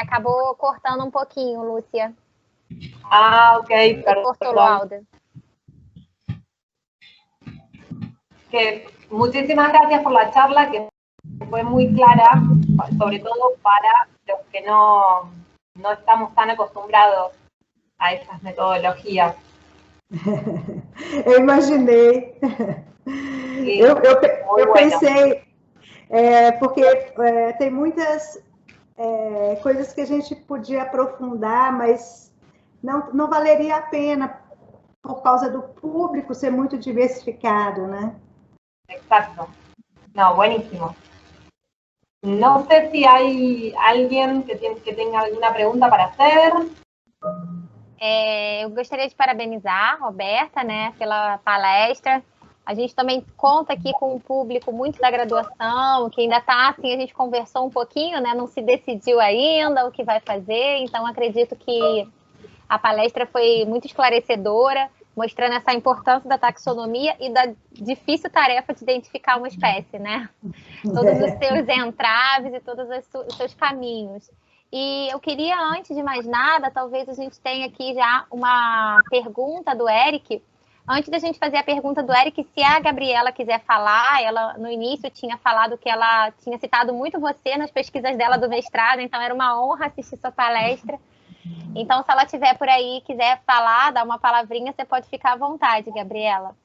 Acabou cortando um pouquinho, Lúcia. Ah, ok, cortó el audio. Muchísimas gracias por la charla, que fue muy clara, sobre todo para los que no estamos tan acostumbrados a esas metodologías. Eu imaginei. Sí, eu pensei, porque tem muitas coisas que a gente podia aprofundar, mas não valeria a pena por causa do público ser muito diversificado, né? Exacto. No, buenísimo. No sé si hay alguien que tenga alguna pregunta para hacer. Eu gostaria de parabenizar a Roberta, né, pela palestra. A gente também conta aqui com um público muito da graduação, que ainda está assim, a gente conversou um pouquinho, né, não se decidiu ainda o que vai fazer, então acredito que a palestra foi muito esclarecedora, mostrando essa importância da taxonomia e da difícil tarefa de identificar uma espécie, né? Todos os seus entraves e todos os seus caminhos. E eu queria, antes de mais nada, talvez a gente tenha aqui já uma pergunta do Eric. Antes da gente fazer a pergunta do Eric, se a Gabriela quiser falar, ela no início tinha falado que ela tinha citado muito você nas pesquisas dela do mestrado, então era uma honra assistir sua palestra. Então, se ela estiver por aí e quiser falar, dar uma palavrinha, você pode ficar à vontade, Gabriela.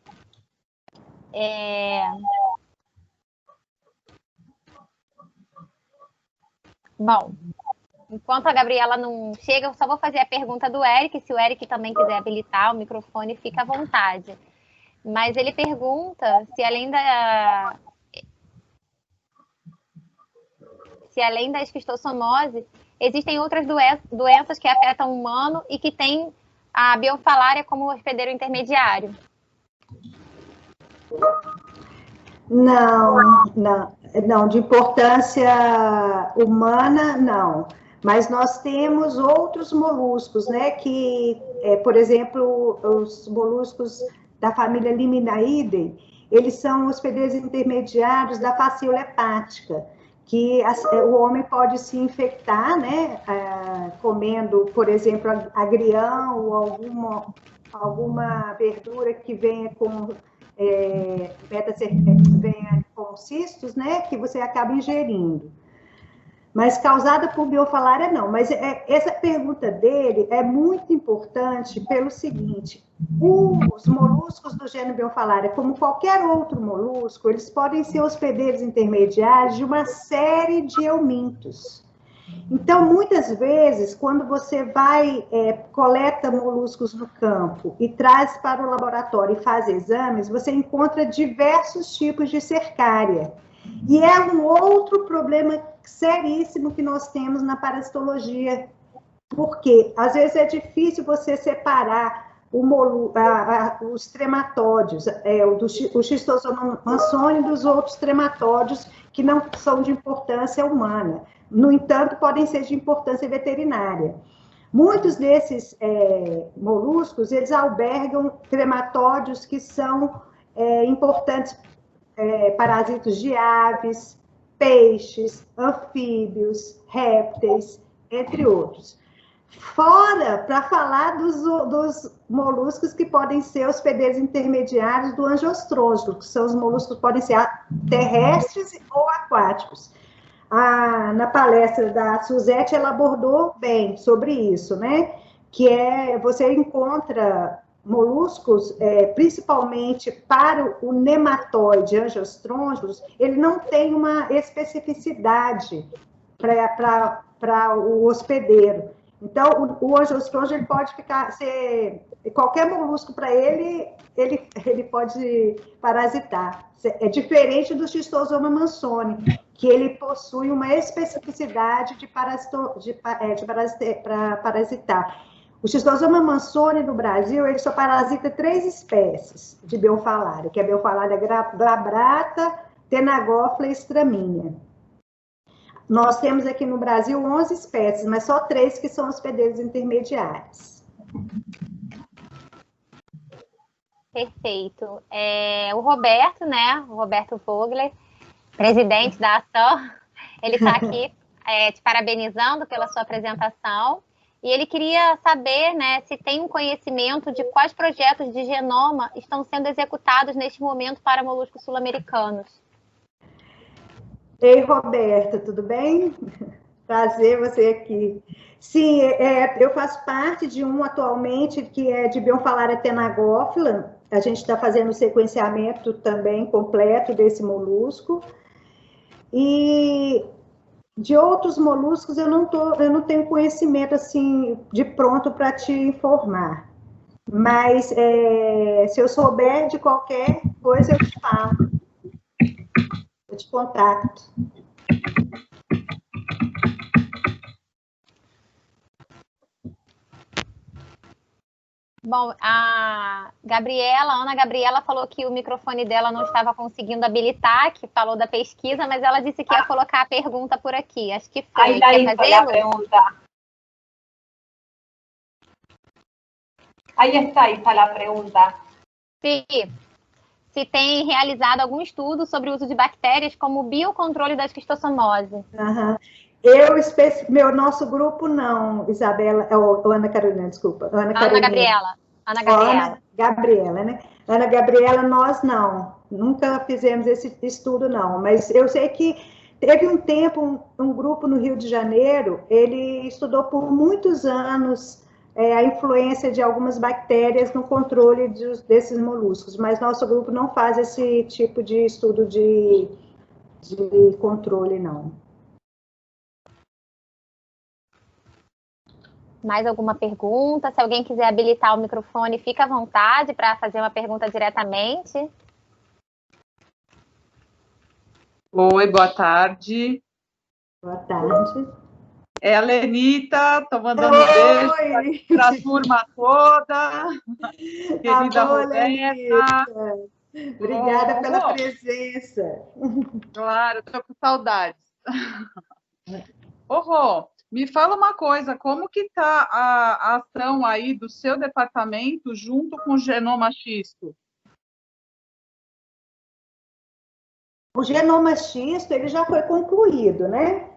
Bom, enquanto a Gabriela não chega, eu só vou fazer a pergunta do Eric. Se o Eric também quiser habilitar o microfone, fica à vontade. Mas ele pergunta se além da esquistossomose, existem outras doenças que afetam o humano e que têm a biofalária como hospedeiro intermediário. Não, de importância humana, não. Mas nós temos outros moluscos, né? Que, por exemplo, os moluscos da família Liminaeidae, eles são hospedeiros intermediários da facíola hepática, que o homem pode se infectar, né? Comendo, por exemplo, agrião ou alguma verdura que venha com venha com cistos, né, que você acaba ingerindo. Mas causada por biofalária, não. Mas essa pergunta dele é muito importante pelo seguinte: os moluscos do gênero biofalária, como qualquer outro molusco, eles podem ser hospedeiros intermediários de uma série de eumintos. Então, muitas vezes, quando você coleta moluscos no campo e traz para o laboratório e faz exames, você encontra diversos tipos de cercária. E é um outro problema seríssimo que nós temos na parasitologia, porque às vezes é difícil você separar os trematódios, o Schistosoma mansoni dos outros trematódios que não são de importância humana. No entanto, podem ser de importância veterinária. Muitos desses moluscos, eles albergam trematódios que são importantes parasitos de aves, peixes, anfíbios, répteis, entre outros. Fora, para falar dos moluscos que podem ser hospedeiros intermediários do angiostróngilo, que são os moluscos que podem ser terrestres ou aquáticos. Na palestra da Suzete, ela abordou bem sobre isso, né? Que você encontra moluscos, principalmente para o nematóide Angiostróngilos, ele não tem uma especificidade para o hospedeiro. Então, o Angiostróngilo ele pode ser qualquer molusco para ele pode parasitar. É diferente do Schistosoma mansoni, que ele possui uma especificidade para parasitar. O Schistosoma mansoni no Brasil, ele só parasita 3 espécies de biofalária, que é a biofalária glabrata, tenagófila e stramínea. Nós temos aqui no Brasil 11 espécies, mas só 3 que são hospedeiros intermediários. Perfeito. O Roberto, né? O Roberto Vogler, presidente da ação, ele está aqui te parabenizando pela sua apresentação. E ele queria saber, né, se tem um conhecimento de quais projetos de genoma estão sendo executados neste momento para moluscos sul-americanos. Ei, Roberta, tudo bem? Prazer você aqui. Sim, eu faço parte de um atualmente que é de Biofalária tenagófila. A gente está fazendo o sequenciamento também completo desse molusco. E de outros moluscos eu não tenho conhecimento assim de pronto para te informar. Mas se eu souber de qualquer coisa eu te falo. Eu te contacto. Bom, a Ana Gabriela falou que o microfone dela não estava conseguindo habilitar, que falou da pesquisa, mas ela disse que ia colocar a pergunta por aqui. Acho que foi. Ahí la Quer hizo la fazê-lo? pregunta. Ahí está la pregunta. Se tem realizado algum estudo sobre o uso de bactérias como biocontrole da esquistossomose. Uhum. Nosso grupo não, Isabela, ou Ana Carolina, desculpa. Ana Gabriela. Ana Gabriela, né? Ana Gabriela, nós não, nunca fizemos esse estudo, não, mas eu sei que teve um tempo, um grupo no Rio de Janeiro, ele estudou por muitos anos a influência de algumas bactérias no controle desses moluscos, mas nosso grupo não faz esse tipo de estudo de controle, não. Mais alguma pergunta? Se alguém quiser habilitar o microfone, fica à vontade para fazer uma pergunta diretamente. Oi, boa tarde. Boa tarde. É a Lenita, tô mandando um beijo para a turma toda. Querida Roberta. Obrigada pela presença. Claro, tô com saudades. Rô, me fala uma coisa, como que está a ação aí do seu departamento junto com o Genoma Xisto? O Genoma Xisto, ele já foi concluído, né?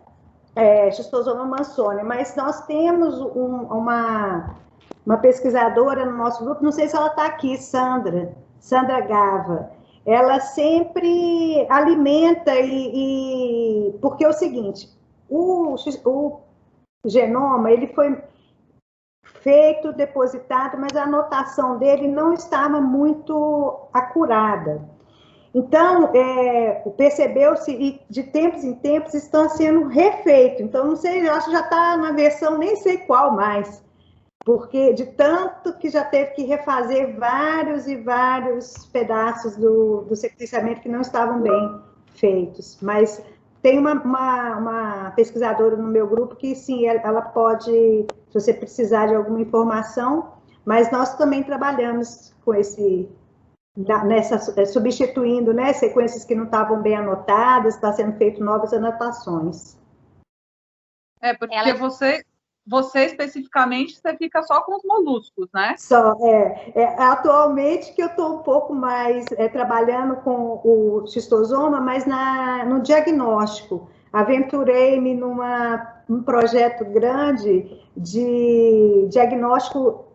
Schistosoma mansoni, mas nós temos uma pesquisadora no nosso grupo, não sei se ela está aqui, Sandra Gava. Ela sempre alimenta porque é o seguinte, o genoma, ele foi feito, depositado, mas a anotação dele não estava muito acurada. Então, percebeu-se, e de tempos em tempos está sendo refeito. Então, não sei, eu acho que já está na versão, nem sei qual mais, porque de tanto que já teve que refazer vários e vários pedaços do sequenciamento que não estavam bem feitos. Mas tem uma pesquisadora no meu grupo que, sim, ela pode, se você precisar de alguma informação, mas nós também trabalhamos com substituindo, né, sequências que não estavam bem anotadas, está sendo feito novas anotações. Porque você especificamente, você fica só com os moluscos, né? Só, atualmente que eu estou um pouco mais trabalhando com o xistosoma, mas no diagnóstico. Aventurei-me num projeto grande de diagnóstico.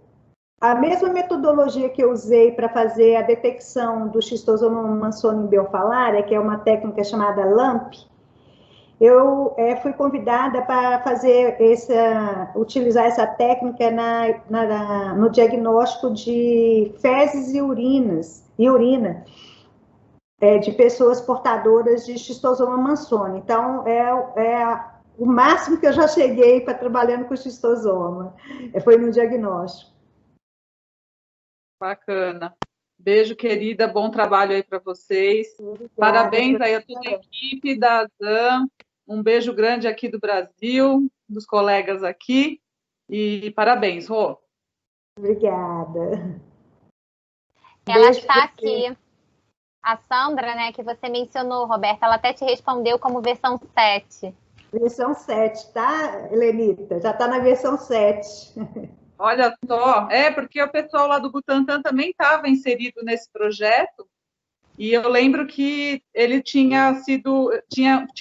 A mesma metodologia que eu usei para fazer a detecção do Schistosoma mansoni biofalária, que é uma técnica chamada LAMP, eu fui convidada para utilizar essa técnica no diagnóstico de fezes e urina de pessoas portadoras de Schistosoma mansoni. Então, o máximo que eu já cheguei para trabalhando com Schistosoma, foi no diagnóstico. Bacana. Beijo, querida. Bom trabalho aí para vocês. Obrigada. Parabéns aí a toda a equipe da ZAM. Um beijo grande aqui do Brasil, dos colegas aqui. E parabéns, Rô. Obrigada. Ela está aqui. A Sandra, né, que você mencionou, Roberta, ela até te respondeu como versão 7. Versão 7, tá, Helenita? Já está na versão 7. Olha só, porque o pessoal lá do Butantan também estava inserido nesse projeto, e eu lembro que ele tinha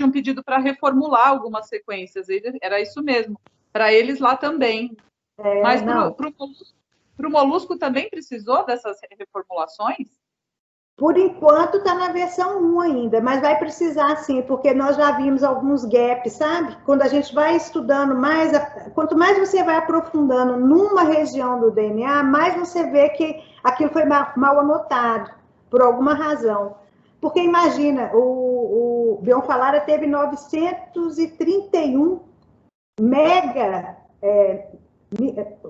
um pedido para reformular algumas sequências, era isso mesmo, para eles lá também. Mas para o molusco também precisou dessas reformulações? Por enquanto está na versão 1 ainda, mas vai precisar sim, porque nós já vimos alguns gaps, sabe? Quando a gente vai estudando mais, quanto mais você vai aprofundando numa região do DNA, mais você vê que aquilo foi mal anotado, por alguma razão. Porque imagina, o Bionfalária teve 931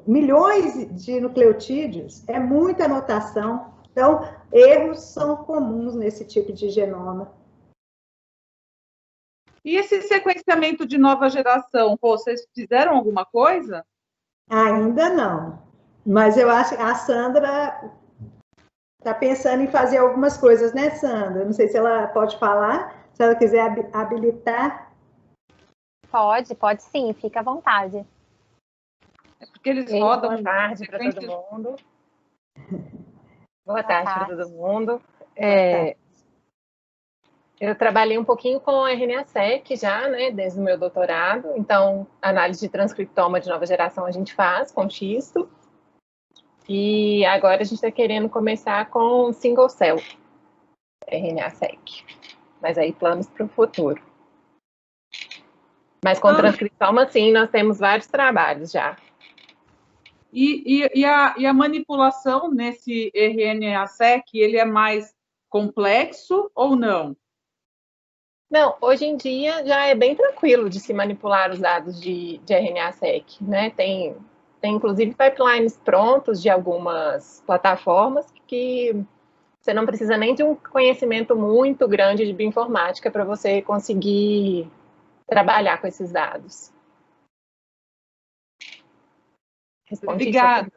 milhões de nucleotídeos, é muita anotação. Então, erros são comuns nesse tipo de genoma. E esse sequenciamento de nova geração, vocês fizeram alguma coisa? Ainda não. Mas eu acho que a Sandra está pensando em fazer algumas coisas, né, Sandra? Não sei se ela pode falar, se ela quiser habilitar. Pode sim, fica à vontade. É porque eles Sim, rodam. boa tarde para todo mundo. Boa tarde para todo mundo. Eu trabalhei um pouquinho com RNA-seq já, né, desde o meu doutorado. Então, análise de transcriptoma de nova geração a gente faz com xisto. E agora a gente está querendo começar com single cell RNA-seq. Mas aí planos para o futuro. Mas com transcriptoma, sim, nós temos vários trabalhos já. E a manipulação nesse RNA-seq, ele é mais complexo ou não? Não, hoje em dia já é bem tranquilo de se manipular os dados de RNA-seq, né? Tem inclusive pipelines prontos de algumas plataformas que você não precisa nem de um conhecimento muito grande de bioinformática para você conseguir trabalhar com esses dados. Obrigada.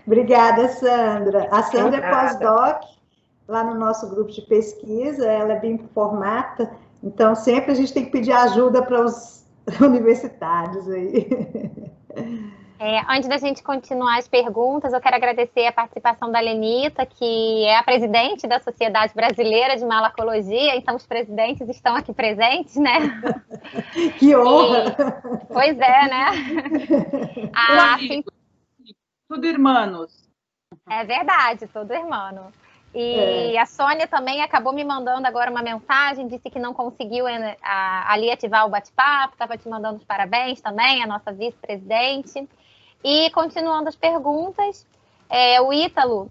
Obrigada, Sandra. A Sandra é pós-doc lá no nosso grupo de pesquisa, ela é bioinformata, então sempre a gente tem que pedir ajuda para os universitários aí. Antes da gente continuar as perguntas, eu quero agradecer a participação da Lenita, que é a presidente da Sociedade Brasileira de Malacologia, então os presidentes estão aqui presentes, né? Que honra! Pois é, né? Tudo irmãos. É verdade, todo irmão. E a Sônia também acabou me mandando agora uma mensagem, disse que não conseguiu ali ativar o bate-papo, estava te mandando os parabéns também, a nossa vice-presidente. E continuando as perguntas, o Ítalo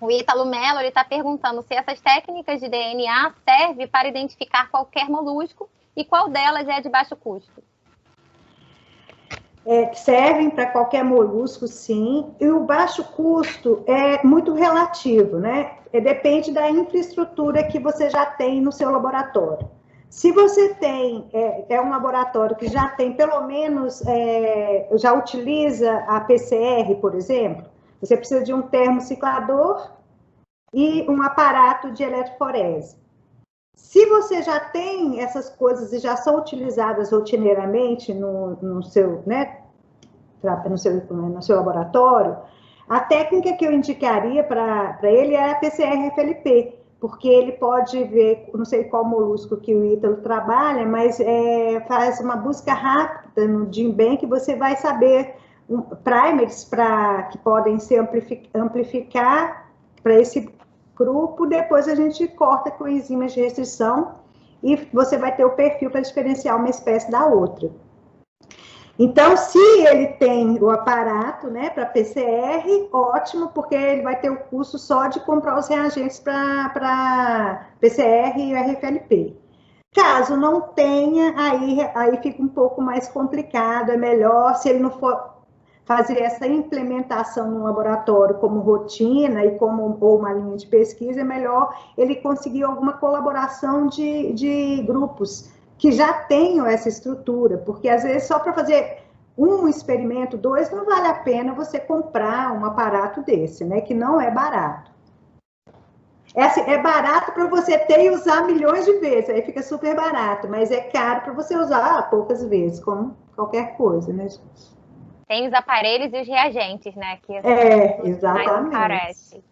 Mello, ele está perguntando se essas técnicas de DNA servem para identificar qualquer molusco e qual delas é de baixo custo. Servem para qualquer molusco, sim, e o baixo custo é muito relativo, né? Depende da infraestrutura que você já tem no seu laboratório. Se você tem, um laboratório que já tem, pelo menos, já utiliza a PCR, por exemplo, você precisa de um termociclador e um aparato de eletroforese. Se você já tem essas coisas e já são utilizadas rotineiramente no seu laboratório, a técnica que eu indicaria para ele é a PCR-FLP, porque ele pode ver, não sei qual molusco que o Ítalo trabalha, mas faz uma busca rápida no GenBank, você vai saber primers que podem se amplificar para esse grupo, depois a gente corta com enzimas de restrição e você vai ter o perfil para diferenciar uma espécie da outra. Então, se ele tem o aparato, né, para PCR, ótimo, porque ele vai ter o custo só de comprar os reagentes para PCR e RFLP. Caso não tenha, aí fica um pouco mais complicado, é melhor, se ele não for fazer essa implementação no laboratório como rotina ou uma linha de pesquisa, é melhor ele conseguir alguma colaboração de grupos que já tenham essa estrutura, porque às vezes só para fazer um experimento, 2, não vale a pena você comprar um aparato desse, né, que não é barato. É barato para você ter e usar milhões de vezes, aí fica super barato, mas é caro para você usar poucas vezes, como qualquer coisa, né, gente? Tem os aparelhos e os reagentes, né? Que exatamente. Parece.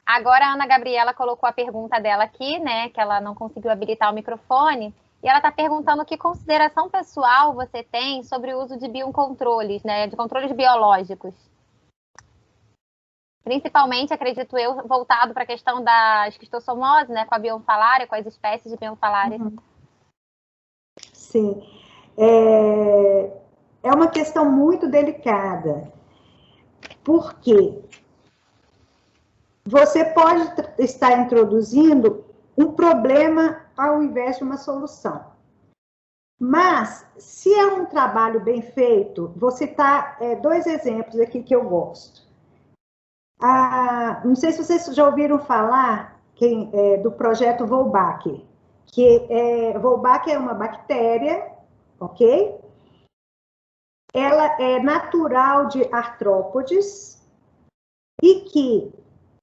Agora a Ana Gabriela colocou a pergunta dela aqui, né? Que ela não conseguiu habilitar o microfone. E ela está perguntando que consideração pessoal você tem sobre o uso de biocontroles, né? De controles biológicos. Principalmente, acredito eu, voltado para a questão da esquistossomose, né? Com a bionfalária, com as espécies de bionfalária. Sim. É uma questão muito delicada, porque você pode estar introduzindo um problema ao invés de uma solução. Mas, se é um trabalho bem feito, vou citar 2 exemplos aqui que eu gosto. Não sei se vocês já ouviram falar do projeto Wolbachia, Wolbachia é uma bactéria, ok? ela é natural de artrópodes e que,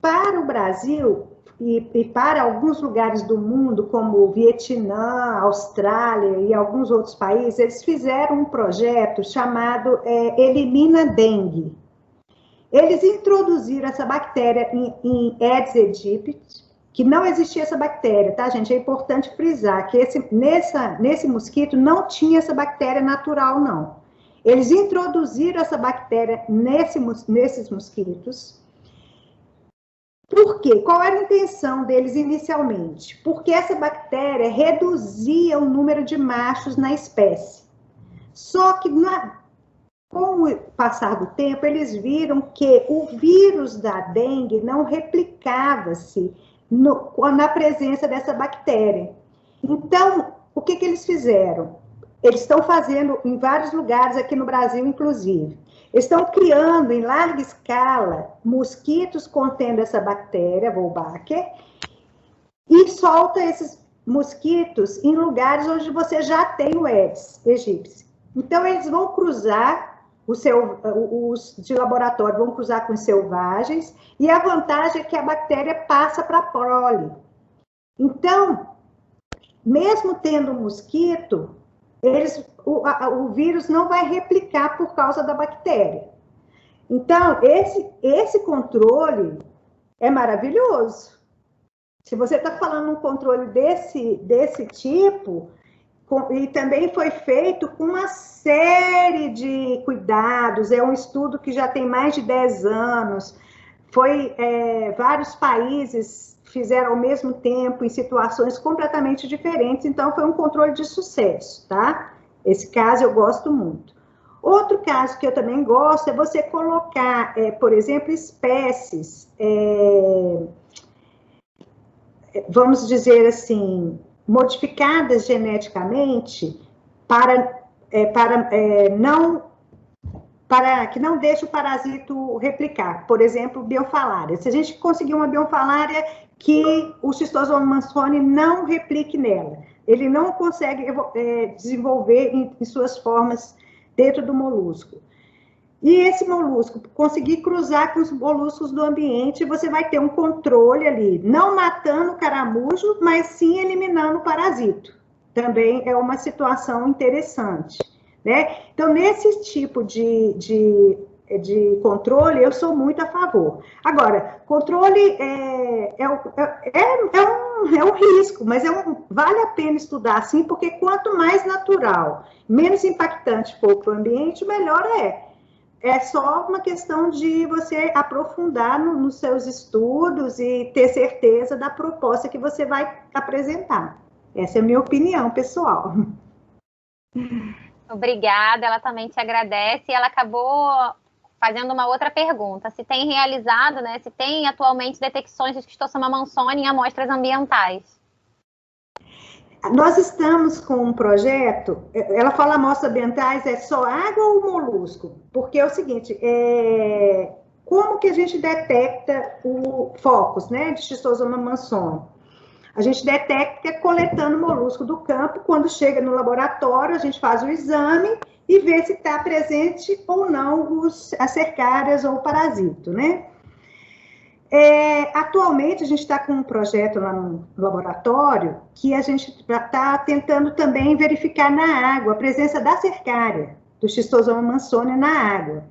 para o Brasil e para alguns lugares do mundo, como o Vietnã, Austrália e alguns outros países, eles fizeram um projeto chamado Elimina Dengue. Eles introduziram essa bactéria em Aedes aegypti, que não existia essa bactéria, tá, gente? É importante frisar que nesse mosquito não tinha essa bactéria natural, não. Eles introduziram essa bactéria nesses mosquitos. Por quê? Qual era a intenção deles inicialmente? Porque essa bactéria reduzia o número de machos na espécie. Só que, com o passar do tempo, eles viram que o vírus da dengue não replicava-se na presença dessa bactéria. Então, o que eles fizeram? Eles estão fazendo em vários lugares aqui no Brasil, inclusive. Estão criando em larga escala mosquitos contendo essa bactéria, Wolbachia, e solta esses mosquitos em lugares onde você já tem o Aedes aegypti. Então, eles vão cruzar, os de laboratório vão cruzar com os selvagens, e a vantagem é que a bactéria passa para a prole. Então, mesmo tendo um mosquito, o vírus não vai replicar por causa da bactéria. Então, esse controle é maravilhoso. Se você está falando um controle desse tipo, e também foi feito com uma série de cuidados, é um estudo que já tem mais de 10 anos, vários países fizeram ao mesmo tempo, em situações completamente diferentes, então foi um controle de sucesso, tá? Esse caso eu gosto muito. Outro caso que eu também gosto é você colocar, por exemplo, espécies, vamos dizer assim, modificadas geneticamente para que não deixe o parasito replicar. Por exemplo, biofalária. Se a gente conseguir uma biofalária que o Schistosoma mansoni não replique nela, ele não consegue desenvolver em suas formas dentro do molusco. E esse molusco conseguir cruzar com os moluscos do ambiente, você vai ter um controle ali, não matando o caramujo, mas sim eliminando o parasito. Também é uma situação interessante, né? Então, nesse tipo de controle, eu sou muito a favor. Agora, controle é um risco, mas vale a pena estudar assim, porque quanto mais natural, menos impactante for para o ambiente, melhor é. É só uma questão de você aprofundar nos seus estudos e ter certeza da proposta que você vai apresentar. Essa é a minha opinião pessoal. Obrigada, ela também te agradece. E ela acabou fazendo uma outra pergunta. Se tem realizado, né, se tem atualmente detecções de Schistosoma mansoni em amostras ambientais. Nós estamos com um projeto, ela fala amostras ambientais, é só água ou molusco? Porque é o seguinte, como que a gente detecta o focos, né, de Schistosoma mansoni? A gente detecta coletando molusco do campo, quando chega no laboratório, a gente faz o exame e vê se está presente ou não as cercárias ou o parasito, né? Atualmente, a gente está com um projeto lá no laboratório que a gente está tentando também verificar na água a presença da cercária, do Schistosoma mansoni na água.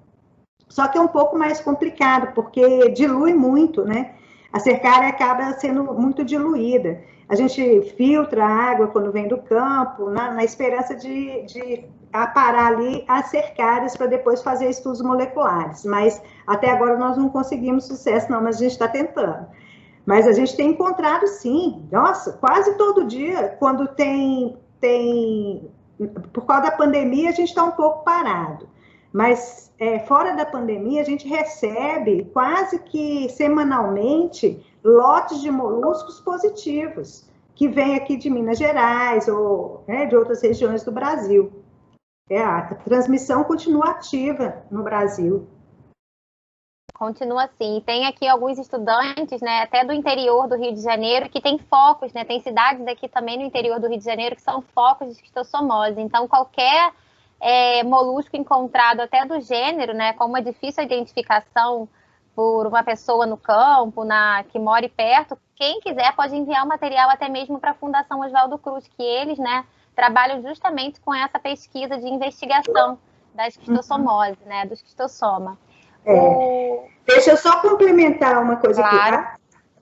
Só que é um pouco mais complicado, porque dilui muito, né? A cercária acaba sendo muito diluída. A gente filtra a água quando vem do campo, na esperança de aparar ali as cercárias para depois fazer estudos moleculares. Mas até agora nós não conseguimos sucesso, não, mas a gente está tentando. Mas a gente tem encontrado, sim, nossa, quase todo dia, quando tem por causa da pandemia, a gente está um pouco parado. Mas fora da pandemia, a gente recebe quase que semanalmente lotes de moluscos positivos, que vêm aqui de Minas Gerais ou de outras regiões do Brasil. A transmissão continua ativa no Brasil. Continua assim. E tem aqui alguns estudantes, né, até do interior do Rio de Janeiro, que tem focos, né? Tem cidades aqui também no interior do Rio de Janeiro que são focos de esquistossomose. Então, qualquer molusco encontrado até do gênero, né, com uma difícil identificação por uma pessoa no campo, que mora perto. Quem quiser pode enviar o material até mesmo para a Fundação Oswaldo Cruz, que eles, né, trabalham justamente com essa pesquisa de investigação da esquistossomose, né, do esquistossoma. Deixa eu só complementar uma coisa Claro.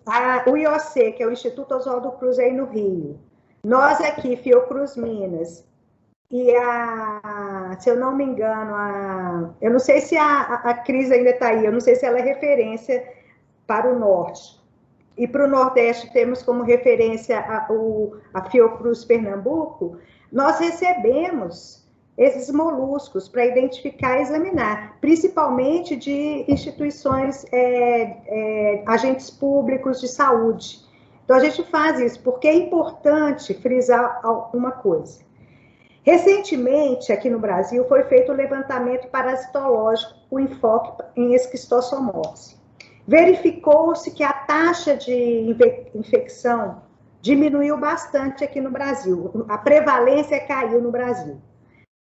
aqui. O IOC, que é o Instituto Oswaldo Cruz aí no Rio, nós aqui, Fiocruz Minas, e se eu não me engano, eu não sei se a Cris ainda está aí, eu não sei se ela é referência para o Norte. E para o Nordeste temos como referência a Fiocruz Pernambuco. Nós recebemos esses moluscos para identificar e examinar, principalmente de instituições, agentes públicos de saúde. Então, a gente faz isso, porque é importante frisar uma coisa. Recentemente, aqui no Brasil, foi feito o levantamento parasitológico, o enfoque em esquistossomose. Verificou-se que a taxa de infecção diminuiu bastante aqui no Brasil, a prevalência caiu no Brasil.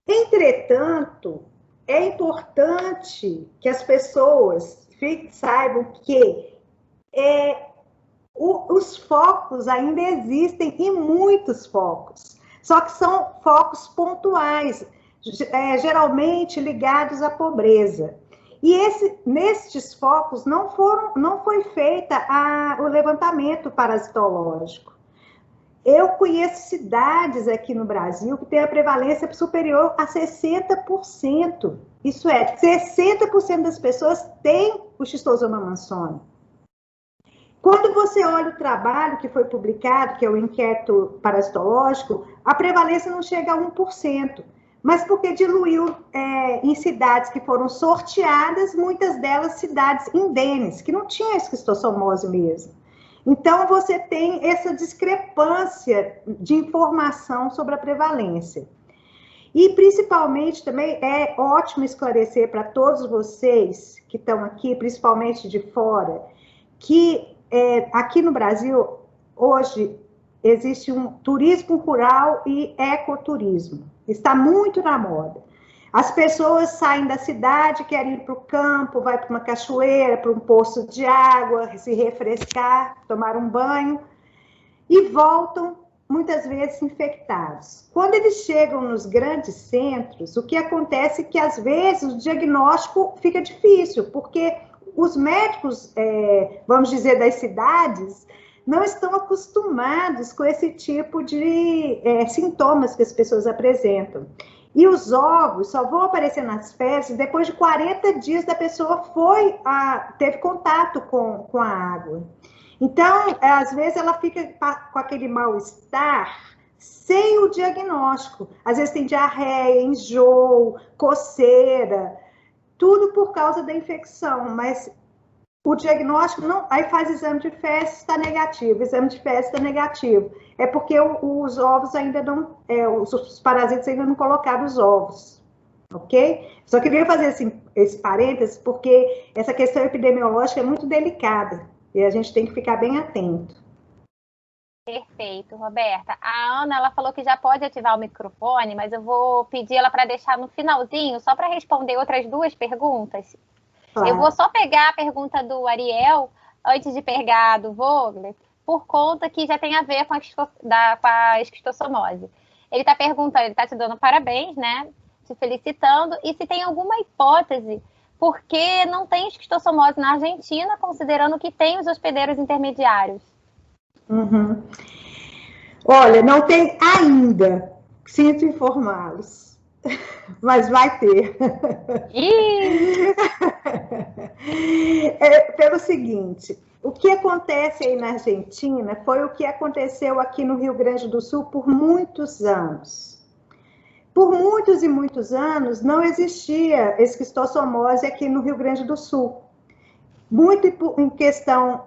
Entretanto, é importante que as pessoas saibam que os focos ainda existem, e muitos focos, só que são focos pontuais, geralmente ligados à pobreza. E nestes focos não foi feita o levantamento parasitológico. Eu conheço cidades aqui no Brasil que têm a prevalência superior a 60%. Isso é, 60% das pessoas têm o Schistosoma mansoni. Quando você olha o trabalho que foi publicado, que é o inquérito parasitológico, a prevalência não chega a 1%. Mas porque diluiu em cidades que foram sorteadas, muitas delas cidades indênes, que não tinham esquistossomose mesmo. Então, você tem essa discrepância de informação sobre a prevalência. E, principalmente, também é ótimo esclarecer para todos vocês que estão aqui, principalmente de fora, que aqui no Brasil, hoje, existe um turismo rural e ecoturismo. Está muito na moda. As pessoas saem da cidade, querem ir para o campo, vai para uma cachoeira, para um poço de água, se refrescar, tomar um banho, e voltam, muitas vezes, infectados. Quando eles chegam nos grandes centros, o que acontece é que, às vezes, o diagnóstico fica difícil, porque os médicos, vamos dizer, das cidades, não estão acostumados com esse tipo de sintomas que as pessoas apresentam. E os ovos só vão aparecer nas fezes depois de 40 dias da pessoa teve contato com a água. Então, às vezes, ela fica com aquele mal-estar sem o diagnóstico. Às vezes tem diarreia, enjoo, coceira, tudo por causa da infecção, mas o diagnóstico não, aí faz exame de fezes, está negativo, exame de fezes está negativo. É porque os ovos ainda não, os parasitas ainda não colocaram os ovos, ok? Só queria fazer esse parênteses, porque essa questão epidemiológica é muito delicada, e a gente tem que ficar bem atento. Perfeito, Roberta. A Ana, ela falou que já pode ativar o microfone, mas eu vou pedir ela para deixar no finalzinho, só para responder outras duas perguntas. Claro. Eu vou só pegar a pergunta do Ariel, antes de pegar a do Vogler, por conta que já tem a ver com a esquistossomose. Ele está perguntando, ele está te dando parabéns, né? Te felicitando, e se tem alguma hipótese por que não tem esquistossomose na Argentina, considerando que tem os hospedeiros intermediários. Uhum. Olha, não tem ainda, sinto informá-los. Mas vai ter. Pelo seguinte, o que acontece aí na Argentina foi o que aconteceu aqui no Rio Grande do Sul por muitos anos. Por muitos e muitos anos não existia esquistossomose aqui no Rio Grande do Sul. Muito em questão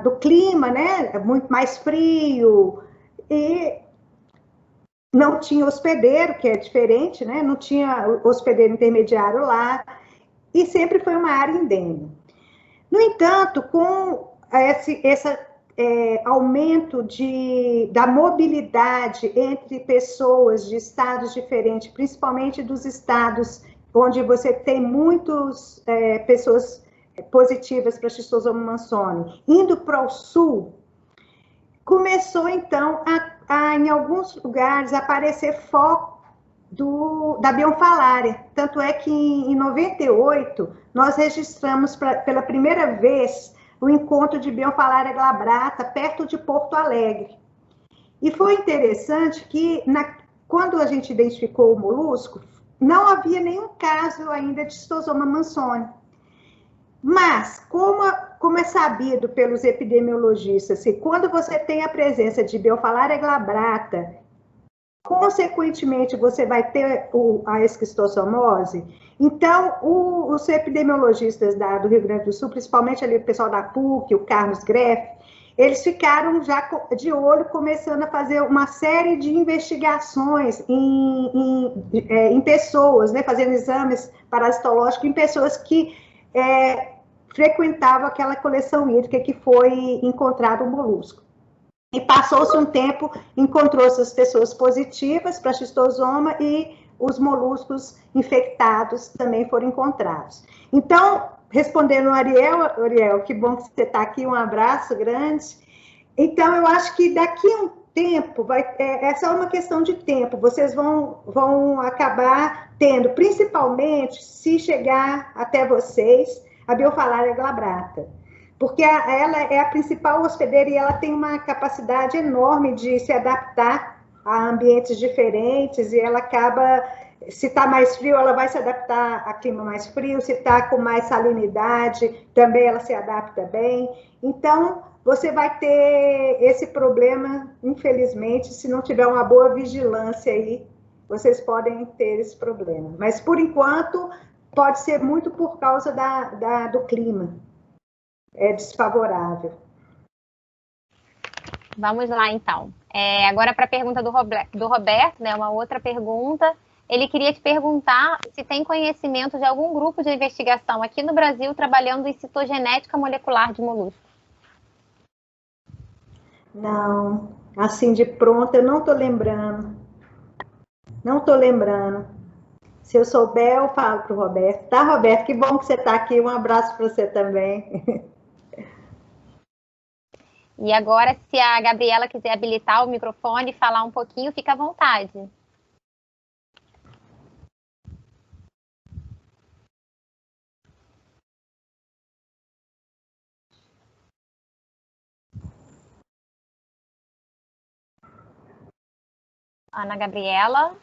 do clima, né? Muito mais frio, e não tinha hospedeiro, que é diferente, né? Não tinha hospedeiro intermediário lá, e sempre foi uma área indene. No entanto, com essa aumento da mobilidade entre pessoas de estados diferentes, principalmente dos estados onde você tem muitas pessoas positivas para Schistosoma mansoni, indo para o sul, começou então em alguns lugares, aparecer foco da bionfalária. Tanto é que em 98, nós registramos pela primeira vez o encontro de bionfalária glabrata perto de Porto Alegre. E foi interessante que, quando a gente identificou o molusco, não havia nenhum caso ainda de Schistosoma mansoni. Mas, como é sabido pelos epidemiologistas, que quando você tem a presença de bionfalária glabrata, consequentemente você vai ter a esquistossomose, então os epidemiologistas do Rio Grande do Sul, principalmente ali o pessoal da PUC, o Carlos Greff, eles ficaram já de olho, começando a fazer uma série de investigações em pessoas, né, fazendo exames parasitológicos em pessoas que frequentavam aquela coleção hídrica que foi encontrado o molusco. E passou-se um tempo, encontrou-se as pessoas positivas para schistosoma e os moluscos infectados também foram encontrados. Então, respondendo ao Ariel, que bom que você está aqui, um abraço grande. Então, eu acho que daqui a um tempo, essa é uma questão de tempo, vocês vão acabar tendo, principalmente se chegar até vocês, a bionfalária glabrata. Porque ela é a principal hospedeira e ela tem uma capacidade enorme de se adaptar a ambientes diferentes, e ela acaba, se está mais frio, ela vai se adaptar a clima mais frio, se está com mais salinidade, também ela se adapta bem. Então, você vai ter esse problema, infelizmente, se não tiver uma boa vigilância aí, vocês podem ter esse problema. Mas, por enquanto, pode ser muito por causa do clima. É desfavorável. Vamos lá, então. Agora para a pergunta do Roberto, né, uma outra pergunta. Ele queria te perguntar se tem conhecimento de algum grupo de investigação aqui no Brasil trabalhando em citogenética molecular de moluscos. Não, assim de pronto eu não estou lembrando. Não estou lembrando. Se eu souber, eu falo para o Roberto. Tá, Roberto? Que bom que você está aqui. Um abraço para você também. E agora, se a Gabriela quiser habilitar o microfone e falar um pouquinho, fica à vontade. Ana Gabriela.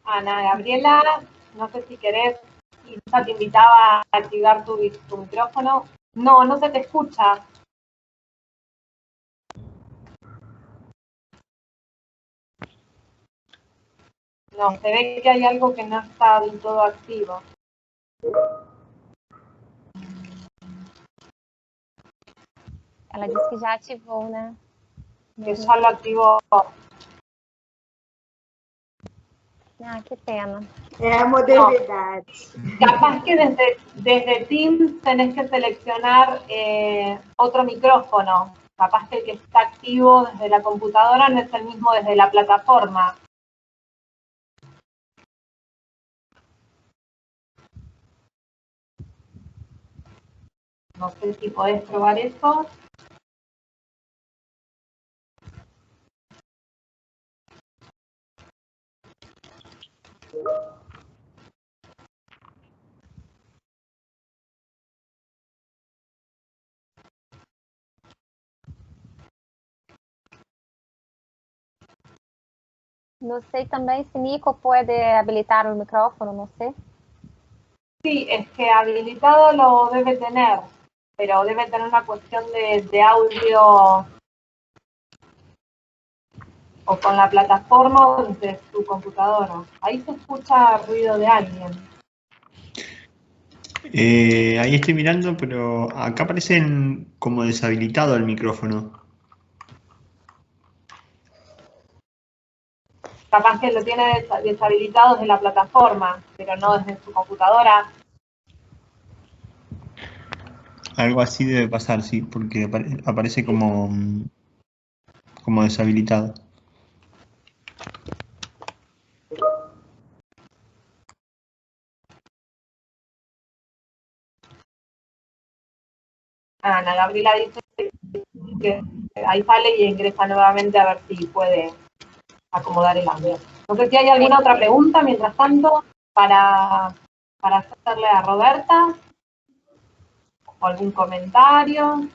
Ana Gabriela, no sé si querés, Isa te invitaba a activar tu micrófono. No, no se te escucha. No, se ve que hay algo que no está del todo activo. Ela disse que já ativou, né? Que ya lo activó. Ah, que pena. É a modernidade. Capaz que desde Teams tenés que seleccionar otro micrófono. Capaz que el que está activo desde la computadora no es el mismo desde la plataforma. No sé si podés probar eso. Não sei também se Nico pode habilitar o micrófono, não sei. Sí, es que habilitado lo debe tener, pero debe tener una cuestión de audio o con la plataforma o desde su computadora. Ahí se escucha ruido de alguien. Ahí estoy mirando, pero acá aparecen como deshabilitado el micrófono. Capaz que lo tiene deshabilitado desde la plataforma, pero no desde su computadora. Algo así debe pasar, sí, porque aparece como deshabilitado. Ana Gabriela dice que ahí sale y ingresa nuevamente a ver si puede acomodar el audio. No sé si hay alguna otra pregunta, mientras tanto, para hacerle a Roberta, o algún comentario.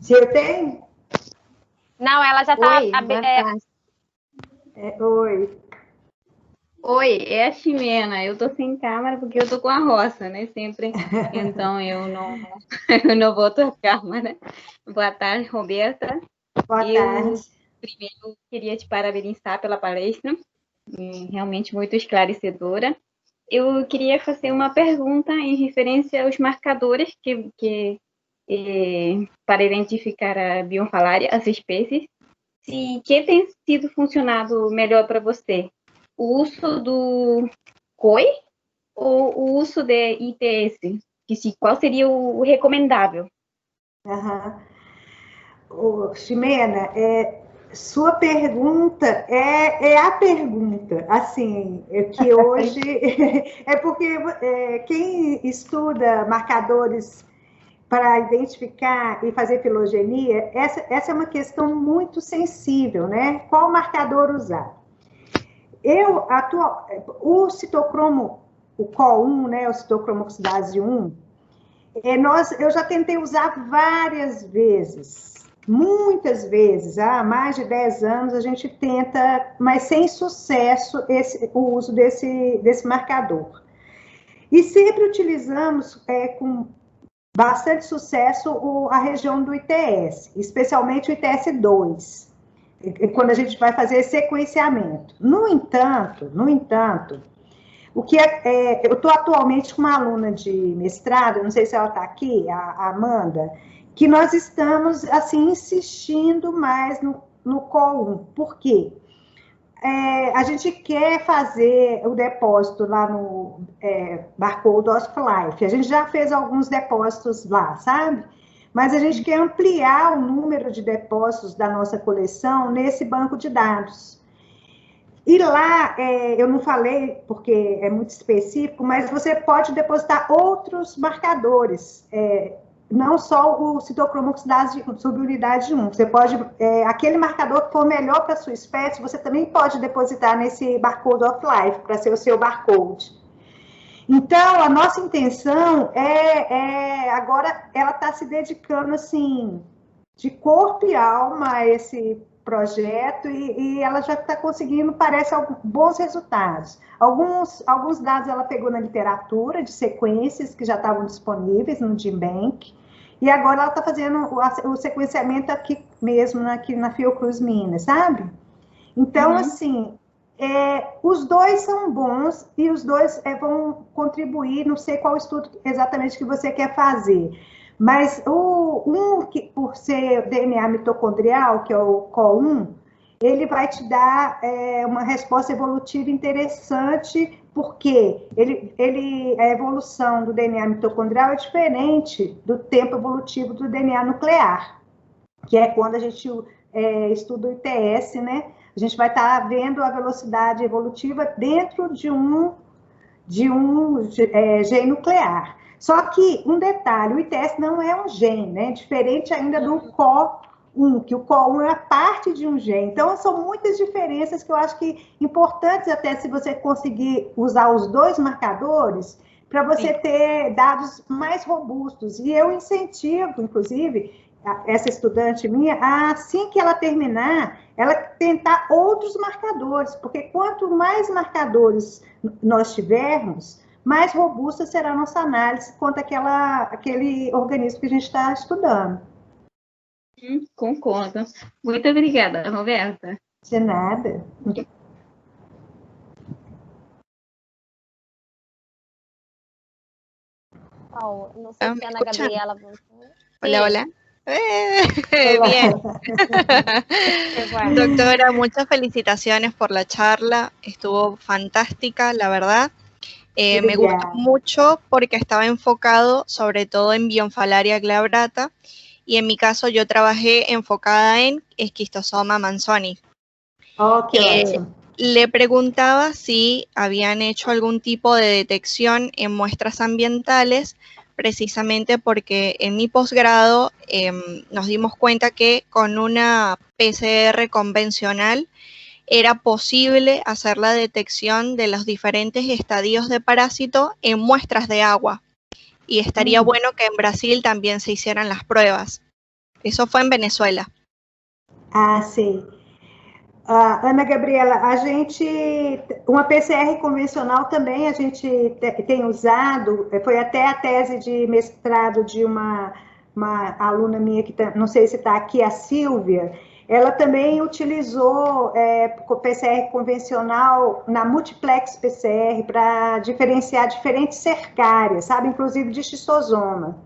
Se eu tenho? Não, ela já está. Oi, boa tarde. Oi. Oi, é a Ximena. Eu tô sem câmera porque eu tô com a roça, né? Sempre. Então eu não vou ter câmera. Boa tarde, Roberta. Boa tarde. Primeiro queria te parabenizar pela palestra, realmente muito esclarecedora. Eu queria fazer uma pergunta em referência aos marcadores para identificar a bionfalária, as espécies. Se que tem sido funcionado melhor para você? O uso do COI ou o uso de ITS? Qual seria o recomendável? Ximena, sua pergunta é a pergunta, assim, que hoje é porque quem estuda marcadores para identificar e fazer filogenia, essa é uma questão muito sensível, né? Qual marcador usar? O citocromo, o CO1, né, o citocromo oxidase 1, eu já tentei usar várias vezes, muitas vezes, há mais de 10 anos a gente tenta, mas sem sucesso, o uso desse marcador. E sempre utilizamos com bastante sucesso a região do ITS, especialmente o ITS2, quando a gente vai fazer sequenciamento. No entanto, eu estou atualmente com uma aluna de mestrado, não sei se ela está aqui, a Amanda, que nós estamos, assim, insistindo mais no CO1. Por quê? A gente quer fazer o depósito lá no Barcode of Life. A gente já fez alguns depósitos lá, sabe? Mas a gente quer ampliar o número de depósitos da nossa coleção nesse banco de dados. E lá, eu não falei porque é muito específico, mas você pode depositar outros marcadores, não só o citocromo oxidase subunidade 1. Você pode, aquele marcador que for melhor para a sua espécie, você também pode depositar nesse Barcode of Life, para ser o seu barcode. Então, a nossa intenção agora, ela está se dedicando, assim, de corpo e alma a esse projeto e ela já está conseguindo, parece, bons resultados. Alguns dados ela pegou na literatura de sequências que já estavam disponíveis no GenBank e agora ela está fazendo o sequenciamento aqui mesmo, aqui na Fiocruz Minas, sabe? Então, assim, os dois são bons e os dois vão contribuir, não sei qual estudo exatamente que você quer fazer, mas por ser DNA mitocondrial, que é o CO1, ele vai te dar uma resposta evolutiva interessante, porque a evolução do DNA mitocondrial é diferente do tempo evolutivo do DNA nuclear, que é quando a gente estuda o ITS, né? A gente vai estar vendo a velocidade evolutiva dentro de um gene nuclear. Só que, um detalhe, o ITS não é um gene, né? Diferente ainda do CO1, que o CO1 é parte de um gene. Então, são muitas diferenças que eu acho que importantes até se você conseguir usar os dois marcadores para você ter dados mais robustos. E eu incentivo, inclusive, essa estudante minha, assim que ela terminar, ela tentar outros marcadores, porque quanto mais marcadores nós tivermos, mais robusta será a nossa análise quanto aquele organismo que a gente está estudando. Concordo. Muito obrigada, Roberta. De nada. Não sei se a Ana Gabriela voltou. Hola, hola. Bien. Doctora, muchas felicitaciones por la charla, estuvo fantástica, la verdad. Me gustó mucho porque estaba enfocado sobre todo en Bionfalaria glabrata y en mi caso yo trabajé enfocada en Schistosoma manzoni. Le preguntaba si habían hecho algún tipo de detección en muestras ambientales, precisamente porque en mi posgrado nos dimos cuenta que con una PCR convencional era posible hacer la detección de los diferentes estadios de parásito en muestras de agua. Y estaría bueno que en Brasil también se hicieran las pruebas. Eso fue en Venezuela. Ah, sim. Ana Gabriela, a gente, uma PCR convencional também a gente tem usado, foi até a tese de mestrado de uma aluna minha, que não sei se está aqui, a Silvia, ela também utilizou PCR convencional na multiplex PCR para diferenciar diferentes cercárias, sabe, inclusive de schistosoma.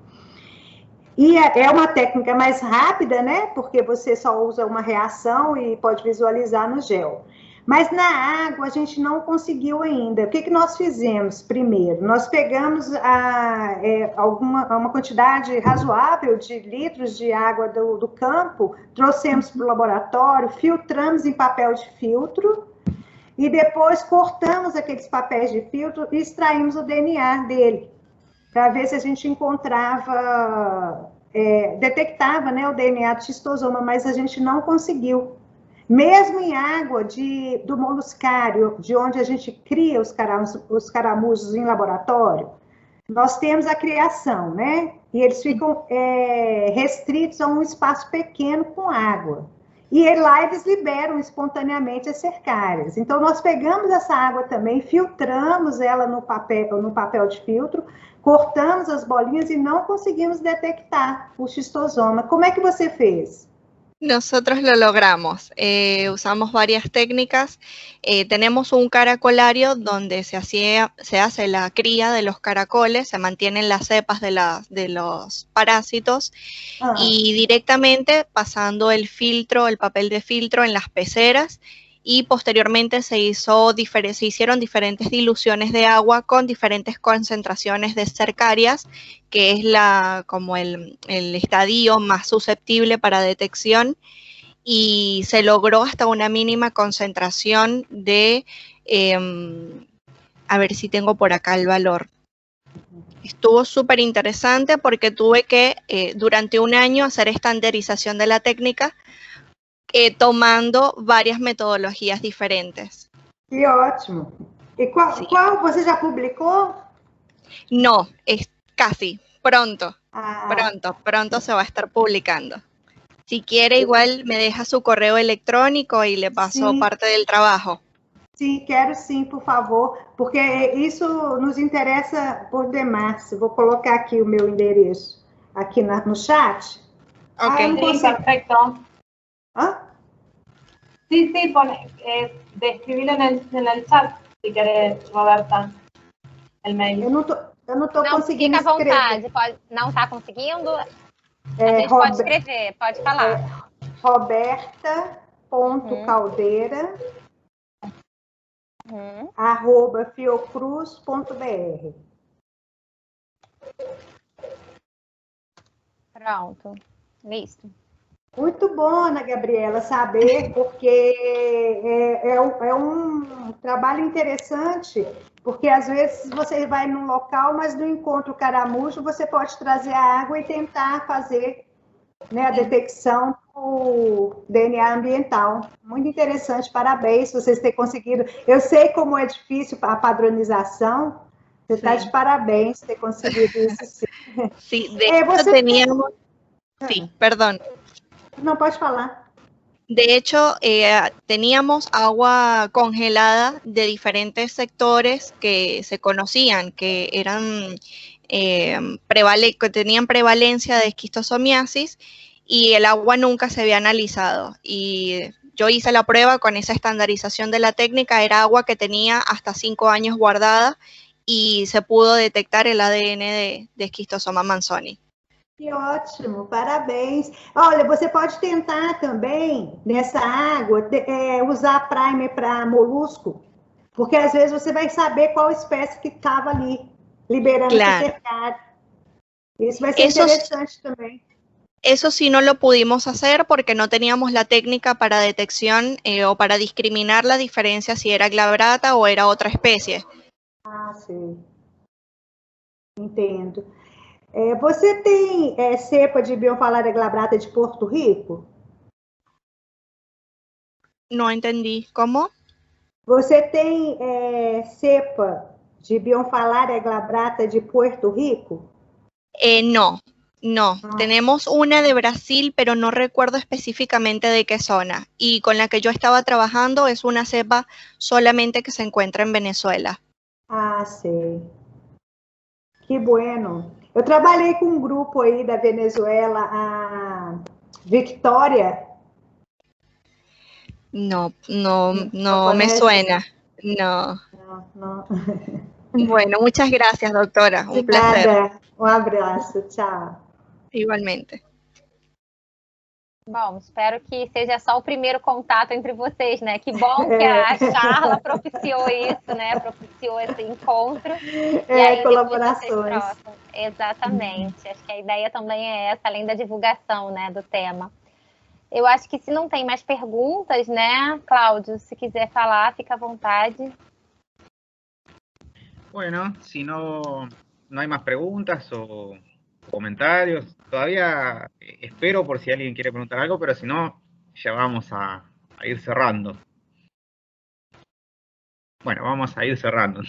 E é uma técnica mais rápida, né? Porque você só usa uma reação e pode visualizar no gel. Mas na água a gente não conseguiu ainda. O que nós fizemos primeiro? Nós pegamos uma quantidade razoável de litros de água do campo, trouxemos para o laboratório, filtramos em papel de filtro e depois cortamos aqueles papéis de filtro e extraímos o DNA dele, para ver se a gente encontrava, detectava, né, o DNA do schistosoma, mas a gente não conseguiu. Mesmo em água do moluscário, de onde a gente cria os caramujos em laboratório, nós temos a criação, né? E eles ficam restritos a um espaço pequeno com água. E lá eles liberam espontaneamente as cercárias. Então, nós pegamos essa água também, filtramos ela no papel de filtro, cortamos as bolinhas e não conseguimos detectar o schistosoma. Como é que você fez? Nosotros lo logramos, usamos varias técnicas, tenemos un caracolario donde se hace la cría de los caracoles, se mantienen las cepas de los parásitos y directamente pasando el papel de filtro en las peceras y posteriormente se hicieron diferentes diluciones de agua con diferentes concentraciones de cercarias, que es como el estadio más susceptible para detección, y se logró hasta una mínima concentración de, a ver si tengo por acá el valor. Estuvo súper interesante porque tuve que durante un año hacer estandarización de la técnica, tomando varias metodologías diferentes. Que ótimo! E qual você já publicou? No, casi, pronto se va a estar publicando. Si quiere, igual me deja su correo electrónico y le paso parte del trabajo. Sim, quero sim, por favor, porque isso nos interessa por demais. Vou colocar aqui o meu endereço aqui no chat. Ok. Sí, perfecto. ¿Ah? Sí, describirlo en el chat, si querés, Roberta, el mail. Eu não tô conseguindo fica à escrever. vontade, não está conseguindo? A gente pode escrever, pode falar. Roberta.caldeira @fiocruz.br. Pronto, listo. Muito bom, Ana Gabriela, saber, porque é um trabalho interessante, porque às vezes você vai num local, mas não encontra o caramujo, você pode trazer a água e tentar fazer, né, a detecção do DNA ambiental. Muito interessante, parabéns vocês terem conseguido. Eu sei como é difícil a padronização, você está de parabéns ter conseguido isso. Sim, sí, de hecho teníamos... Sí, perdón. No, puedes falar. De hecho, teníamos agua congelada de diferentes sectores que se conocían, que eran que tenían prevalencia de esquistosomiasis, y el agua nunca se había analizado. Y yo hice la prueba con esa estandarización de la técnica, era agua que tenía hasta 5 años guardada y se pudo detectar el ADN de Schistosoma manzoni. Que ótimo, parabéns. Olha, você pode tentar também, nessa água, usar primer para molusco, Porque às vezes você vai saber qual espécie que estava ali, liberando esse cercado. Isso vai ser interessante também. Eso sí no lo pudimos hacer porque no teníamos la técnica para detección o para discriminar la diferencia si era glabrata o era otra especie. Ah, sim. Entendo. Você tem cepa de Bionfalaria glabrata de Porto Rico? No entendí. ¿Cómo? Você tem cepa de Bionfalaria glabrata de Puerto Rico? No. Tenemos una de Brasil, pero no recuerdo específicamente de qué zona. Y con la que yo estaba trabajando es una cepa solamente que se encuentra en Venezuela. Ah, sei. Que bueno. Eu trabalhei com um grupo aí da Venezuela, a Victoria. No me suena. No. No. Bueno, muchas gracias, doctora. Un placer. Nada. Um abraço. Tchau. Igualmente. Bom, espero que seja só o primeiro contato entre vocês, né? Que bom que a Charla propiciou isso, né? Propiciou esse encontro. E aí colaborações. Exatamente. Acho que a ideia também é essa, além da divulgação, né, do tema. Eu acho que se não tem mais perguntas, né, Cláudio, se quiser falar, fica à vontade. Bueno, si no hay más preguntas o comentarios, todavía espero por si alguien quiere preguntar algo, pero si no, ya vamos a ir cerrando. Bueno, vamos a ir cerrando.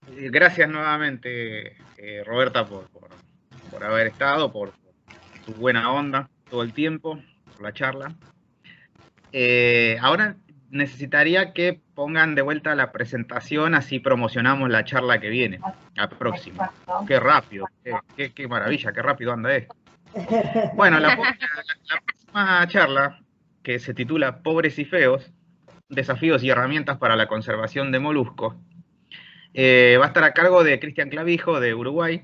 Gracias nuevamente, Roberta, por haber estado, por tu buena onda todo el tiempo, por la charla. Ahora necesitaría que pongan de vuelta la presentación, así promocionamos la charla que viene, la próxima. Qué rápido, qué maravilla, qué rápido anda esto. Bueno, la próxima charla, que se titula Pobres y Feos, desafíos y herramientas para la conservación de moluscos, va a estar a cargo de Cristian Clavijo, de Uruguay.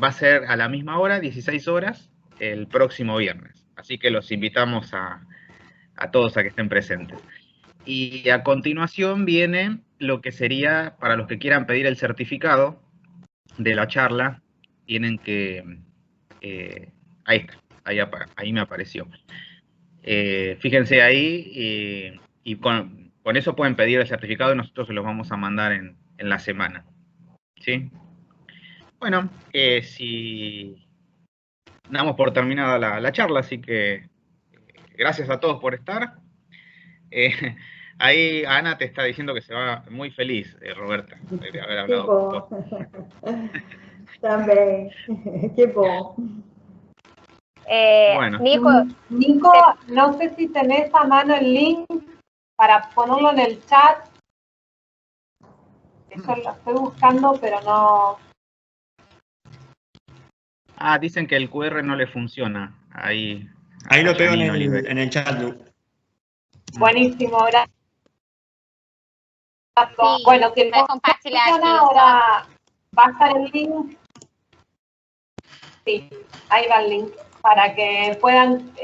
Va a ser a la misma hora, 16 horas, el próximo viernes. Así que los invitamos a todos a que estén presentes. Y a continuación viene lo que sería, para los que quieran pedir el certificado de la charla, tienen que... ahí está, ahí me apareció. Fíjense ahí y con eso pueden pedir el certificado y nosotros se los vamos a mandar en la semana. ¿Sí? Bueno, si damos por terminada la charla, así que gracias a todos por estar. Ahí Ana te está diciendo que se va muy feliz, Roberta, de haber hablado con vos. También, qué bom. Bueno. Nico, no sé si tenés a mano el link para ponerlo en el chat. Eso lo estoy buscando, pero no. Ah, dicen que el QR no le funciona. Ahí lo pego en el chat. Buenísimo, gracias. Sí, bueno, que no funciona, ahora va a estar el link. Sí, ahí va el link para que puedan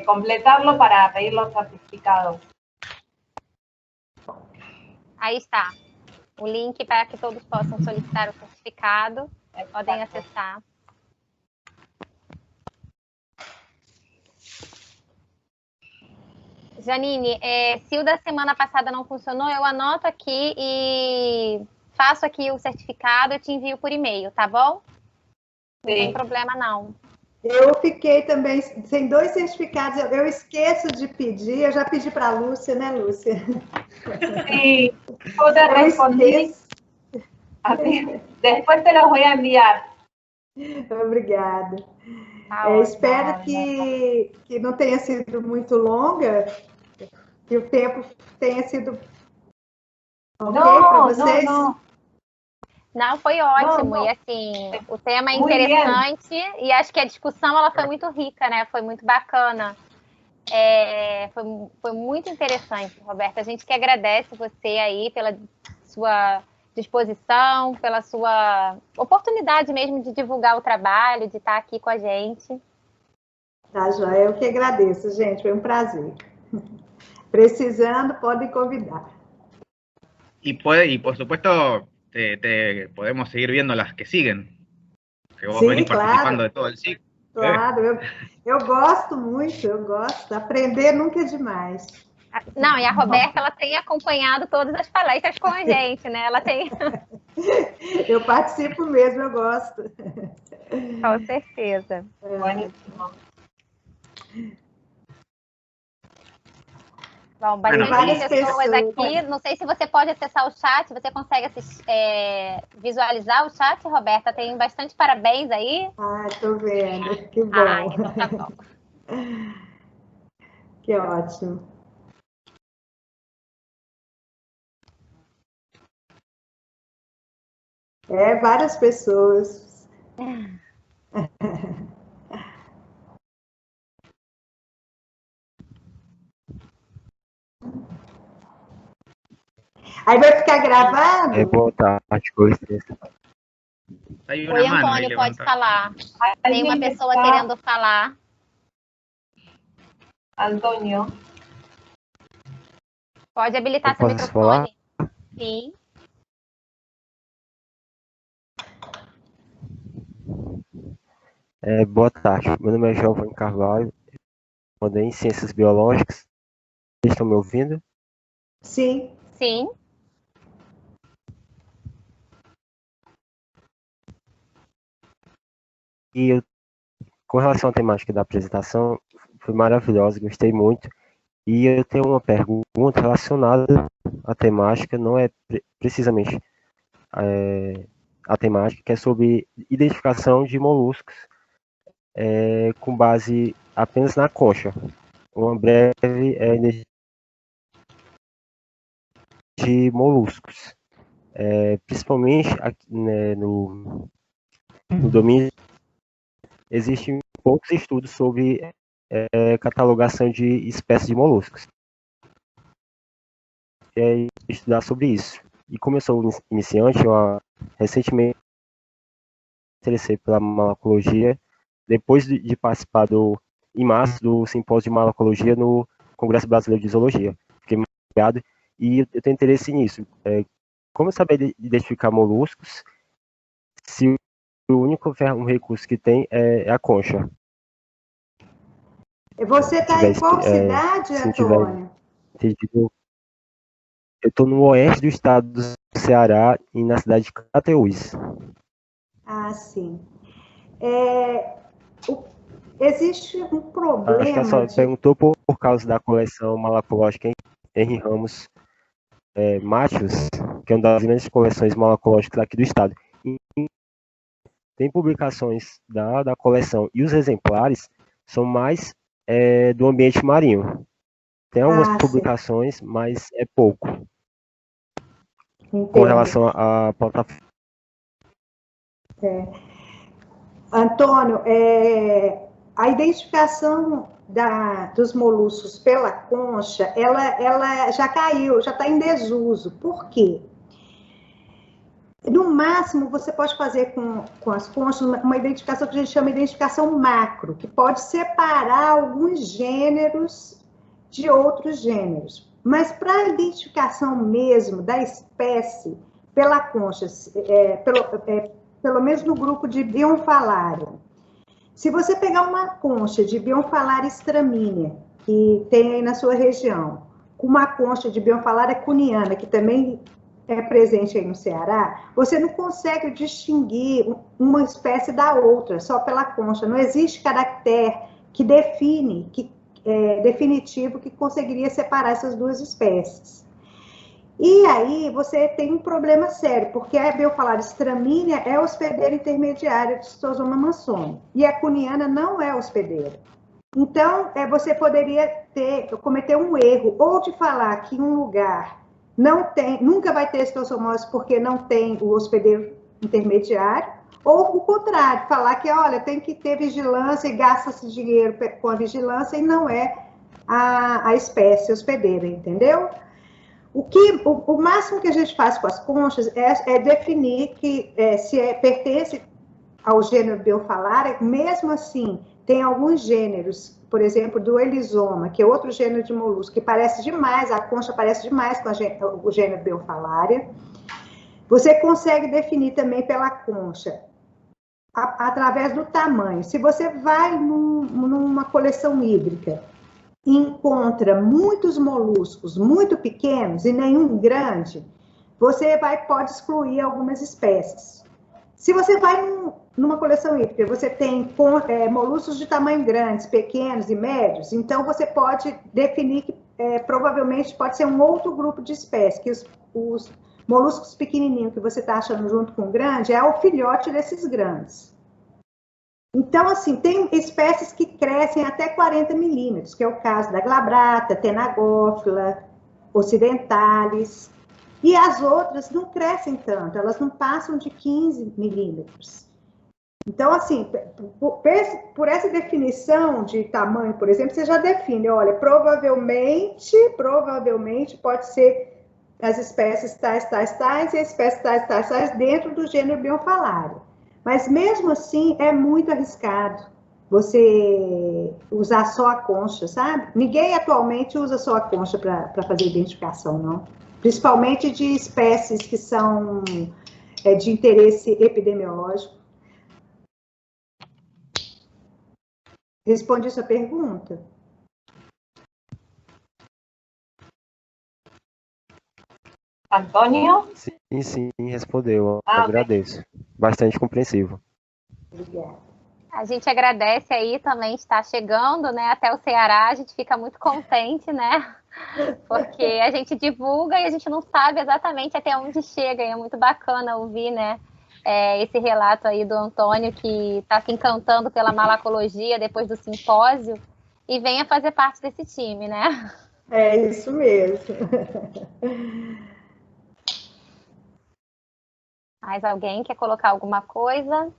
completarlo para pedir los certificados. Aí está. O link para que todos possam solicitar o certificado. Podem acessar. Janine, se o da semana passada não funcionou, eu anoto aqui e faço aqui o certificado e te envio por e-mail, tá bom? Não tem problema, não. Eu fiquei também sem 2 certificados, eu esqueço de pedir, eu já pedi para a Lúcia, né, Lúcia? Sim, toda responder. Depois te los voy a enviar. Obrigada. Espero que não tenha sido muito longa, que o tempo tenha sido ok para vocês. Não, foi ótimo. E assim, o tema é interessante e acho que a discussão ela foi muito rica, né? Foi muito bacana. Foi muito interessante, Roberta. A gente que agradece você aí pela sua disposição, pela sua oportunidade mesmo de divulgar o trabalho, de estar aqui com a gente. Tá, joia. Eu que agradeço, gente. Foi um prazer. Precisando, podem convidar. Y por supuesto, podemos seguir viendo las que siguen. Que vos venís participando de todo el ciclo. Claro, eu gosto muito, eu gosto. Aprender nunca é demais. Não, e a Roberta, ela tem acompanhado todas as palestras com a gente, né? Ela tem... Eu participo mesmo, eu gosto. Com certeza. Bom, bastante pessoas aqui. Não sei se você pode acessar o chat. Você consegue visualizar o chat, Roberta? Tem bastante parabéns aí. Ah, estou vendo. Que bom. Ah, então tá bom. Que ótimo. Várias pessoas. Aí vai ficar gravado? Boa tarde, com licença. Oi, Antônio, pode falar. Tem uma pessoa querendo falar. Antônio. Pode habilitar seu microfone. Falar? Sim. Boa tarde, meu nome é Giovanni Carvalho, mandei em Ciências Biológicas. Vocês estão me ouvindo? Sim. Sim. E com relação à temática da apresentação, foi maravilhosa, gostei muito. E eu tenho uma pergunta relacionada à temática, não é precisamente a temática, que é sobre identificação de moluscos com base apenas na concha. Uma breve de moluscos. Principalmente aqui, né, no domínio, existem poucos estudos sobre catalogação de espécies de moluscos. E estudar sobre isso. E como eu sou iniciante, eu recentemente me interessei pela malacologia, depois de participar em março do simpósio de malacologia no Congresso Brasileiro de Zoologia. Fiquei muito ligado e eu tenho interesse nisso. Como saber identificar moluscos se o único recurso que tem é a concha? Você está em qual cidade, Antônio? Eu estou no oeste do estado do Ceará e na cidade de Crateús. Ah, sim. Existe um problema... Acho que ela só perguntou por causa da coleção malacológica Henri Ramos Matheus, que é uma das grandes coleções malacológicas aqui do estado. E tem publicações da coleção e os exemplares são mais do ambiente marinho. Tem algumas publicações, sim, mas é pouco. Entendo. Com relação à plataforma. Antônio, a identificação dos moluscos pela concha, ela já caiu, já está em desuso. Por quê? No máximo, você pode fazer com as conchas uma identificação que a gente chama de identificação macro, que pode separar alguns gêneros de outros gêneros. Mas para a identificação mesmo da espécie pela concha, pelo menos no grupo de Bionfalaria, se você pegar uma concha de Bionfalaria stramínea, que tem aí na sua região, com uma concha de Bionfalaria cuniana, que também é presente aí no Ceará, você não consegue distinguir uma espécie da outra, só pela concha. Não existe caractere que define, definitivo, que conseguiria separar essas duas espécies. E aí você tem um problema sério, porque a Bionfalaria stramínea é hospedeira intermediária do Schistosoma mansoni, e a cuniana não é hospedeira. Então, você poderia cometer um erro, ou de falar que em um lugar nunca vai ter schistosomose porque não tem o hospedeiro intermediário, ou o contrário, falar que, olha, tem que ter vigilância e gasta-se dinheiro com a vigilância e não é a espécie hospedeira, entendeu? O máximo que a gente faz com as conchas é definir que se pertence ao gênero Bionfalaria. Mesmo assim, tem alguns gêneros por exemplo, do Elisoma, que é outro gênero de molusco, que parece demais, a concha parece demais com o gênero Biofalaria. Você consegue definir também pela concha, através do tamanho. Se você vai numa coleção hídrica e encontra muitos moluscos muito pequenos e nenhum grande, você pode excluir algumas espécies. Se você vai numa coleção hídrica, você tem moluscos de tamanho grandes, pequenos e médios, então você pode definir que provavelmente pode ser um outro grupo de espécies, que os moluscos pequenininhos que você está achando junto com o grande é o filhote desses grandes. Então, assim, tem espécies que crescem até 40 milímetros, que é o caso da glabrata, tenagófila, ocidentalis. E as outras não crescem tanto, elas não passam de 15 milímetros. Então, assim, por essa definição de tamanho, por exemplo, você já define, olha, provavelmente pode ser as espécies tais e as espécies tais dentro do gênero Biofalaria. Mas, mesmo assim, é muito arriscado você usar só a concha, sabe? Ninguém atualmente usa só a concha para fazer identificação, não. Principalmente de espécies que são de interesse epidemiológico. Respondi sua pergunta? Antônio? Sim, respondeu. Agradeço. Bastante compreensivo. Obrigada. A gente agradece aí também estar chegando, né, até o Ceará, a gente fica muito contente, né, porque a gente divulga e a gente não sabe exatamente até onde chega, e é muito bacana ouvir, né, esse relato aí do Antônio, que está se encantando pela malacologia depois do simpósio, e venha fazer parte desse time, né. É isso mesmo. Mais alguém quer colocar alguma coisa?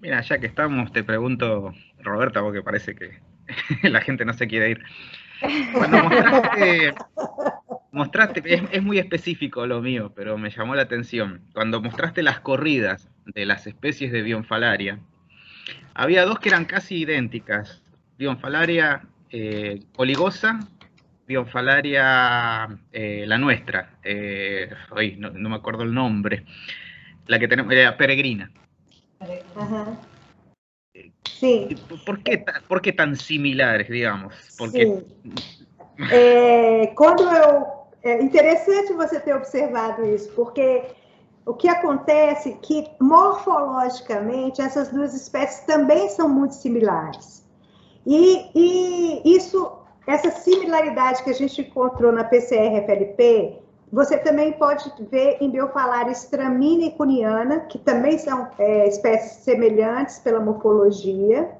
Mira, ya que estamos, te pregunto, Roberta, porque parece que la gente no se quiere ir. Cuando mostraste, es muy específico lo mío, pero me llamó la atención. Cuando mostraste las corridas de las especies de Bionfalaria, había dos que eran casi idénticas. Bionfalaria oligosa, Bionfalaria la nuestra, no me acuerdo el nombre, la que tenemos, peregrina. Ajá. Sim. Por que tão similares, digamos? Porque... Sim. É interessante você ter observado isso, porque o que acontece é que, morfologicamente, essas duas espécies também são muito similares. E essa similaridade que a gente encontrou na PCR-FLP, você também pode ver em Biofalaria stramina e cuniana, que também são espécies semelhantes pela morfologia,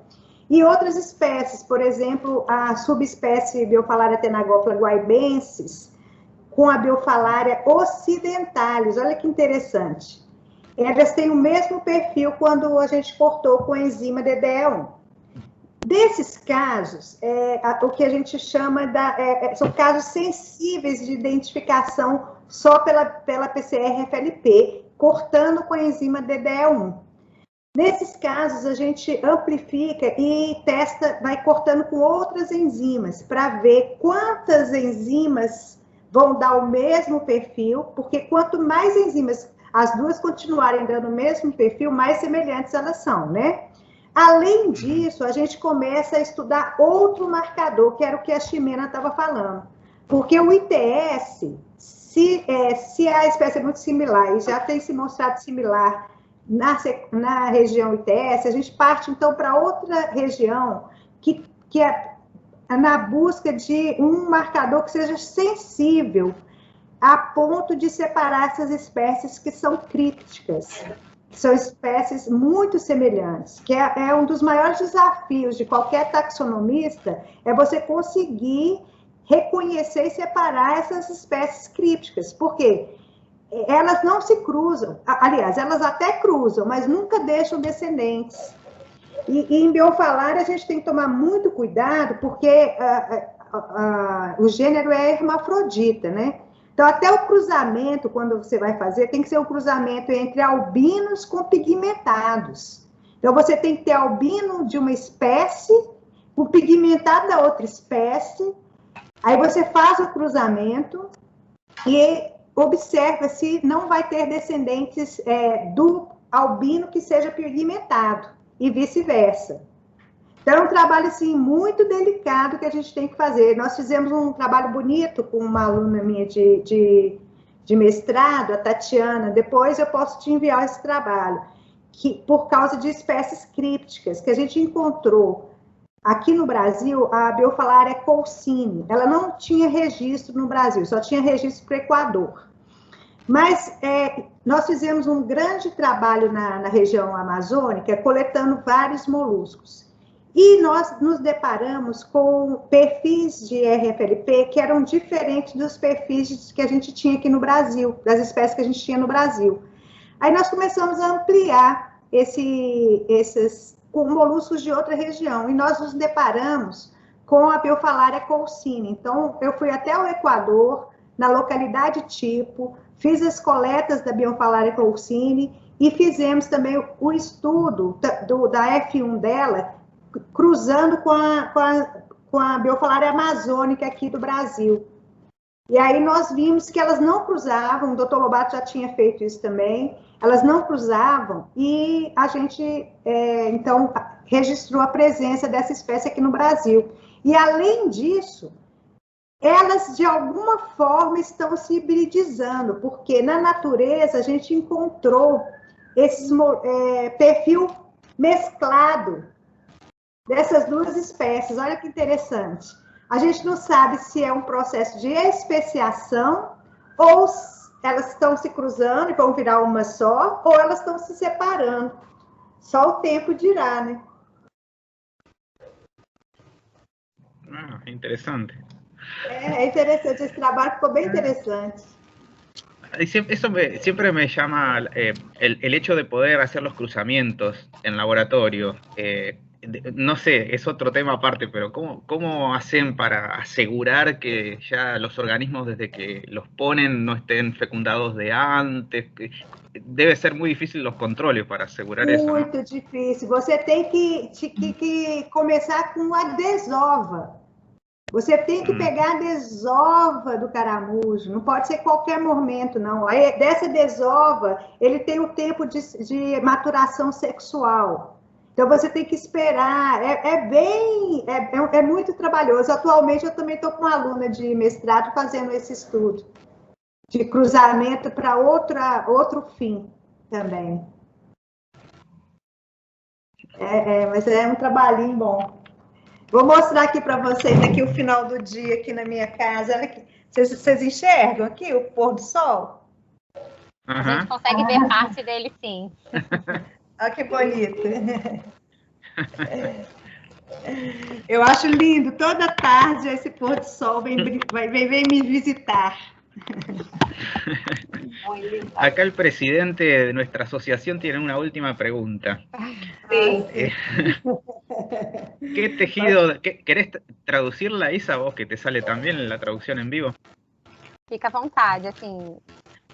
e outras espécies, por exemplo, a subespécie Biofalaria tenagófila guaibensis, com a Biofalaria ocidentalis, olha que interessante. Elas têm o mesmo perfil quando a gente cortou com a enzima DDE1. Desses casos, o que a gente chama são casos sensíveis de identificação só pela PCR-FLP, cortando com a enzima DDE1. Nesses casos, a gente amplifica e testa, vai cortando com outras enzimas, para ver quantas enzimas vão dar o mesmo perfil, porque quanto mais enzimas as duas continuarem dando o mesmo perfil, mais semelhantes elas são, né? Além disso, a gente começa a estudar outro marcador, que era o que a Ximena estava falando. Porque o ITS, se a espécie é muito similar e já tem se mostrado similar na região ITS, a gente parte, então, para outra região que é na busca de um marcador que seja sensível a ponto de separar essas espécies que são críticas. São espécies muito semelhantes, que é um dos maiores desafios de qualquer taxonomista, é você conseguir reconhecer e separar essas espécies crípticas, porque elas não se cruzam, aliás, elas até cruzam, mas nunca deixam descendentes. E em Biofalaria a gente tem que tomar muito cuidado, porque o gênero é hermafrodita, né? Então, até o cruzamento, quando você vai fazer, tem que ser um cruzamento entre albinos com pigmentados. Então, você tem que ter albino de uma espécie, o pigmentado da outra espécie, aí você faz o cruzamento e observa se não vai ter descendentes do albino que seja pigmentado, e vice-versa. Então, é um trabalho, assim, muito delicado que a gente tem que fazer. Nós fizemos um trabalho bonito com uma aluna minha de mestrado, a Tatiana. Depois eu posso te enviar esse trabalho, que, por causa de espécies crípticas, que a gente encontrou aqui no Brasil, a Beophalaria coulcine. Ela não tinha registro no Brasil, só tinha registro para o Equador. Mas nós fizemos um grande trabalho na região amazônica, coletando vários moluscos. E nós nos deparamos com perfis de RFLP que eram diferentes dos perfis que a gente tinha aqui no Brasil, das espécies que a gente tinha no Brasil. Aí nós começamos a ampliar esses com moluscos de outra região, e nós nos deparamos com a Beophalaria coulcine. Então, eu fui até o Equador, na localidade tipo, fiz as coletas da Beophalaria coulcine e fizemos também o estudo da F1 dela, cruzando com a Beophalaria amazônica aqui do Brasil. E aí nós vimos que elas não cruzavam, o Dr. Lobato já tinha feito isso também, elas não cruzavam, e a gente, então, registrou a presença dessa espécie aqui no Brasil. E, além disso, elas, de alguma forma, estão se hibridizando, porque na natureza a gente encontrou esse perfil mesclado dessas duas espécies. Olha que interessante. A gente não sabe se é um processo de especiação ou elas estão se cruzando e vão virar uma só, ou elas estão se separando. Só o tempo dirá, né? Ah, interessante. É interessante, esse trabalho ficou bem interessante. Siempre me llama el hecho de poder hacer los cruzamientos en laboratorio. No sé, es otro tema aparte, pero ¿cómo hacen para asegurar que ya los organismos desde que los ponen no estén fecundados de antes? Debe ser muy difícil los controles para asegurar eso, ¿no? Muito difícil. Você tem que começar com a desova. Você tem que pegar a desova do caramujo, não pode ser qualquer momento, não. Aí, dessa desova, ele tem o tempo de maturação sexual. Então, você tem que esperar. É muito trabalhoso. Atualmente, eu também estou com uma aluna de mestrado fazendo esse estudo de cruzamento para outro fim também. Mas é um trabalhinho bom. Vou mostrar aqui para vocês aqui o final do dia aqui na minha casa. Olha aqui. Vocês enxergam aqui o pôr do sol? A gente consegue ver parte dele, sim. Olha que bonito. Eu acho lindo. Toda tarde esse pôr do sol vem me visitar. Acá el presidente de nuestra asociación tiene una última pregunta. Sí. ¿Qué tejido? ¿Querés traducirla, Isa, vos que te sale también en la traducción en vivo? Fica à vontade, assim.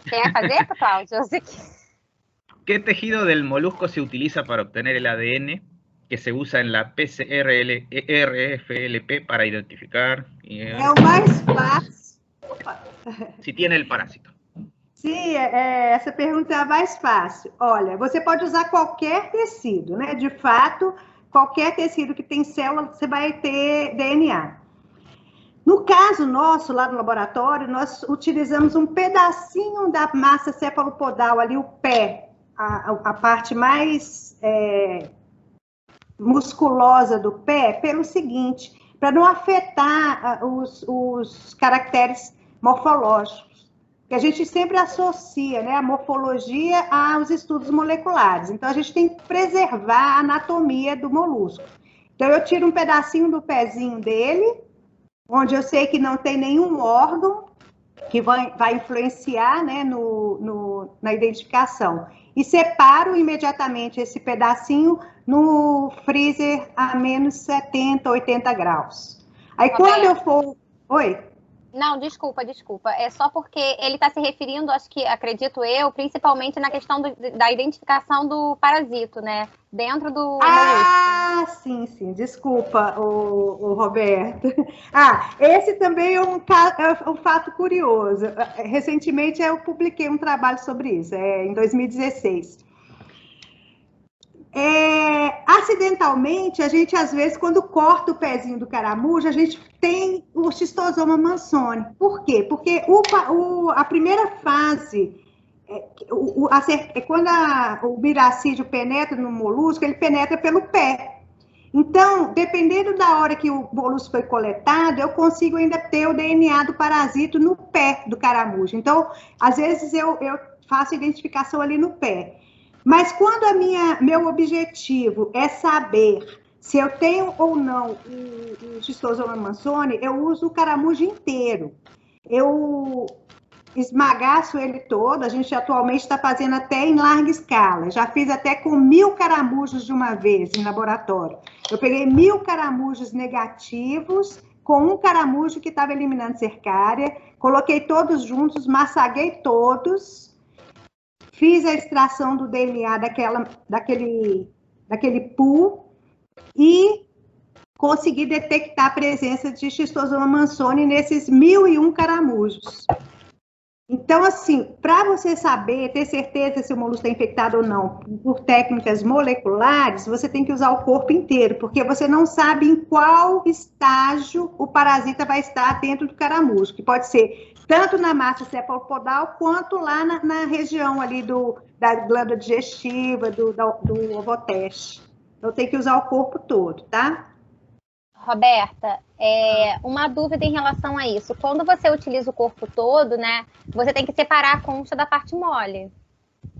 Quer fazer, Cláudio? ¿Qué tejido del molusco se utiliza para obtener el ADN que se usa en la RFLP para identificar? É o mais fácil. Si tiene el parásito. Sim, essa pergunta é a mais fácil. Olha, você pode usar qualquer tecido, né? De fato, qualquer tecido que tem célula, você vai ter DNA. No caso nosso, lá no laboratório, nós utilizamos um pedacinho da massa cefalopodal, ali o pé, a parte mais musculosa do pé, pelo seguinte, para não afetar os caracteres morfológicos, que a gente sempre associa, né, a morfologia aos estudos moleculares. Então, a gente tem que preservar a anatomia do molusco. Então, eu tiro um pedacinho do pezinho dele, onde eu sei que não tem nenhum órgão que vai influenciar, né, na identificação. E separo imediatamente esse pedacinho no freezer a menos 70, 80 graus. Aí, quando eu for... Oi? Não, desculpa. É só porque ele está se referindo, acredito eu, principalmente na questão da identificação do parasito, né? Dentro do molusco. Sim. Desculpa, o Roberto. Esse também é um fato curioso. Recentemente eu publiquei um trabalho sobre isso, em 2016. Acidentalmente, a gente, às vezes, quando corta o pezinho do caramujo, a gente tem o Schistosoma mansoni. Por quê? Porque a primeira fase, quando o biracídio penetra no molusco, ele penetra pelo pé. Então, dependendo da hora que o molusco foi coletado, eu consigo ainda ter o DNA do parasito no pé do caramujo. Então, às vezes, eu faço identificação ali no pé. Mas quando meu objetivo é saber se eu tenho ou não o Schistosoma mansoni, eu uso o caramujo inteiro. Eu esmagaço ele todo, a gente atualmente está fazendo até em larga escala. Já fiz até com 1000 caramujos de uma vez em laboratório. Eu peguei 1000 caramujos negativos com um caramujo que estava eliminando cercária, coloquei todos juntos, massaguei todos, fiz a extração do DNA daquele pool e consegui detectar a presença de Schistosoma mansoni nesses 1001 caramujos. Então, assim, para você saber, ter certeza se o molusco está infectado ou não, por técnicas moleculares, você tem que usar o corpo inteiro, porque você não sabe em qual estágio o parasita vai estar dentro do caramujo, que pode ser tanto na massa cefalopodal, quanto lá na região ali da glândula digestiva, do ovoteste. Então, tem que usar o corpo todo, tá? Roberta, uma dúvida em relação a isso. Quando você utiliza o corpo todo, né, você tem que separar a concha da parte mole.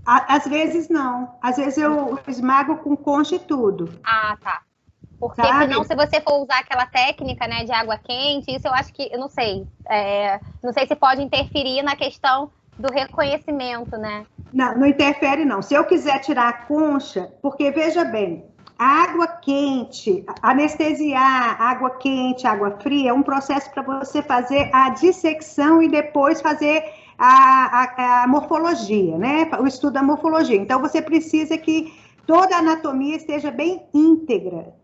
Às vezes não. Às vezes eu esmago com concha e tudo. Tá. Porque senão, se você for usar aquela técnica, né, de água quente, isso eu acho que, eu não sei. Não sei se pode interferir na questão do reconhecimento, né? Não interfere não. Se eu quiser tirar a concha, porque veja bem, a água quente, anestesiar água quente, água fria, é um processo para você fazer a dissecção e depois fazer a morfologia, né? O estudo da morfologia. Então, você precisa que toda a anatomia esteja bem íntegra.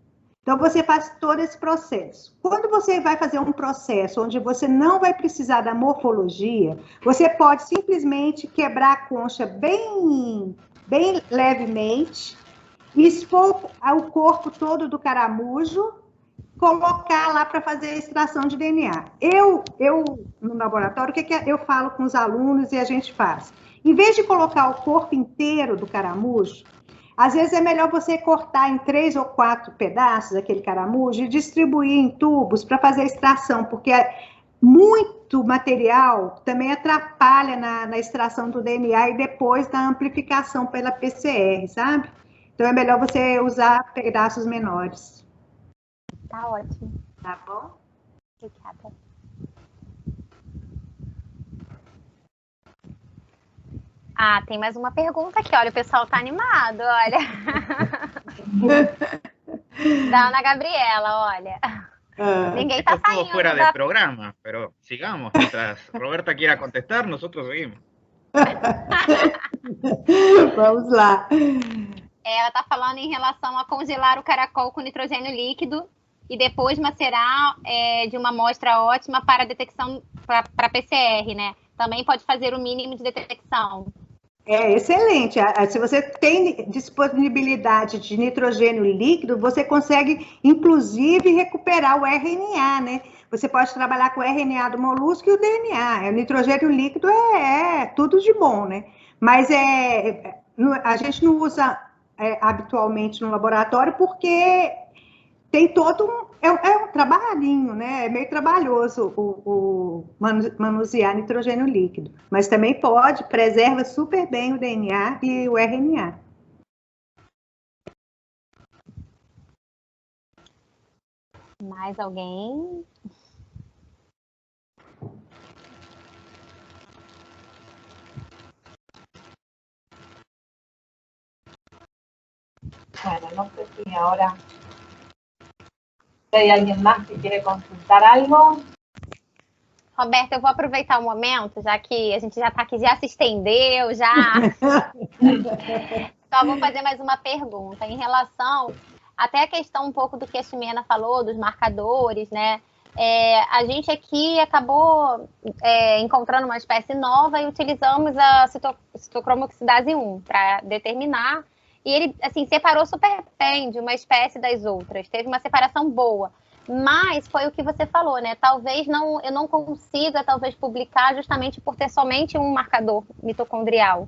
Então, você faz todo esse processo. Quando você vai fazer um processo onde você não vai precisar da morfologia, você pode simplesmente quebrar a concha bem levemente, expor o corpo todo do caramujo, colocar lá para fazer a extração de DNA. Eu no laboratório, o que eu falo com os alunos e a gente faz? Em vez de colocar o corpo inteiro do caramujo, às vezes é melhor você cortar em 3 ou 4 pedaços aquele caramujo e distribuir em tubos para fazer a extração, porque muito material também atrapalha na extração do DNA e depois na amplificação pela PCR, sabe? Então é melhor você usar pedaços menores. Tá ótimo. Tá bom? Obrigada. Tem mais uma pergunta aqui, olha, o pessoal tá animado, olha. Da Ana Gabriela, olha. Ninguém tá saindo. Estuvo fuera de programa, pero sigamos. Mientras Roberta quiera contestar, nosotros seguimos. Vamos lá. Ela tá falando em relação a congelar o caracol com nitrogênio líquido e depois macerar de uma amostra ótima para detecção para PCR, né? Também pode fazer o mínimo de detecção. Excelente. Se você tem disponibilidade de nitrogênio líquido, você consegue, inclusive, recuperar o RNA, né? Você pode trabalhar com o RNA do molusco e o DNA. O nitrogênio líquido é tudo de bom, né? Mas a gente não usa habitualmente no laboratório porque tem todo um trabalhinho, né? É meio trabalhoso o manusear nitrogênio líquido. Mas também preserva super bem o DNA e o RNA. Mais alguém? Bueno, no sé si ahora hay alguien más que quiere consultar algo. Roberta, eu vou aproveitar o momento, já que a gente já está aqui, já se estendeu, já. Só vou fazer mais uma pergunta em relação até a questão um pouco do que a Ximena falou, dos marcadores, né? A gente aqui acabou encontrando uma espécie nova e utilizamos a citocromoxidase 1 para determinar. E ele, assim, separou super bem de uma espécie das outras. Teve uma separação boa. Mas foi o que você falou, né? Talvez eu não consiga, talvez, publicar justamente por ter somente um marcador mitocondrial.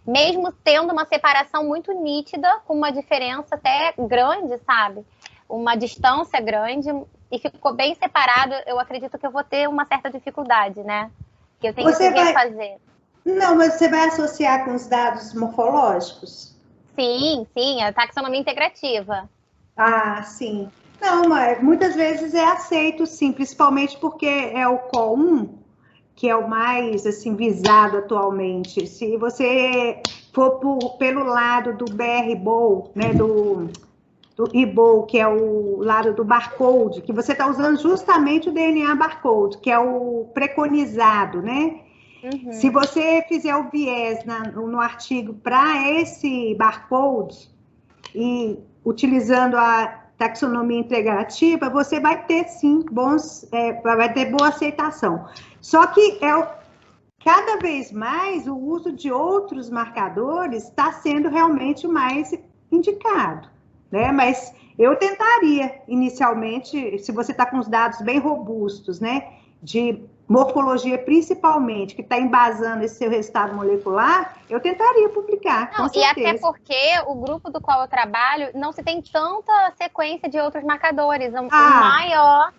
Mesmo tendo uma separação muito nítida, com uma diferença até grande, sabe? Uma distância grande, e ficou bem separado, eu acredito que eu vou ter uma certa dificuldade, né? Que eu tenho que refazer. Não, mas você vai associar com os dados morfológicos? Sim, a taxonomia integrativa. Ah, sim. Não, mas muitas vezes é aceito, sim, principalmente porque é o CO1, que é o mais, assim, visado atualmente. Se você for pelo lado do BRBOL, né, do IBOL, que é o lado do barcode, que você está usando justamente o DNA barcode, que é o preconizado, né? Uhum. Se você fizer o viés no artigo para esse barcode e utilizando a taxonomia integrativa, você vai ter, sim, vai ter boa aceitação. Só que cada vez mais o uso de outros marcadores está sendo realmente mais indicado, né? Mas eu tentaria, inicialmente, se você está com os dados bem robustos, né, de morfologia principalmente, que está embasando esse seu resultado molecular, eu tentaria publicar, com certeza. E até porque o grupo do qual eu trabalho não se tem tanta sequência de outros marcadores. O maior,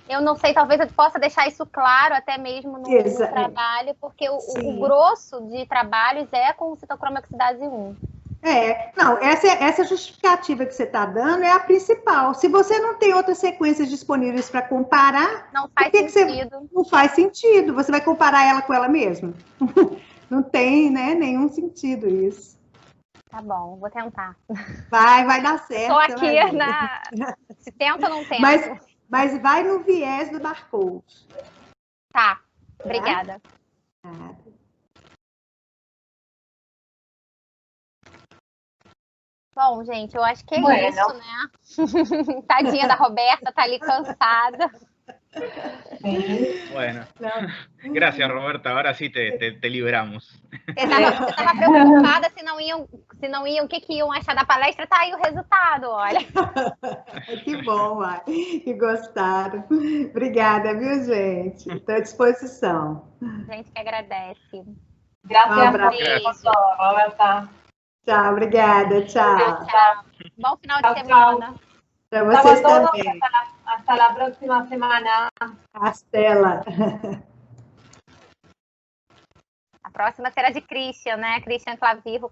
eu não sei, talvez eu possa deixar isso claro até mesmo no trabalho, porque o grosso de trabalhos é com citocromoxidase 1. Não, essa justificativa que você está dando é a principal. Se você não tem outras sequências disponíveis para comparar, não faz sentido. Não faz sentido. Você vai comparar ela com ela mesma? Não tem, né, nenhum sentido isso. Tá bom, vou tentar. Vai dar certo. Estou aqui se tenta ou não tenta. Mas vai no viés do barcode. Tá, obrigada. Bom, gente, eu acho que é isso, né? Tadinha da Roberta, tá ali cansada. Bueno, gracias Roberta, ahora sí te liberamos. Você estava preocupada se não iam, o que iam achar da palestra, tá aí o resultado, olha. Que bom, que gostaram. Obrigada, viu, gente? Estou à disposição. A gente que agradece. Gracias, Roberta. Tchau, obrigada, tchau. Bom final de semana. Para vocês também. Hasta la próxima semana. Astela. A próxima será de Christian, né? Christian Clavijo.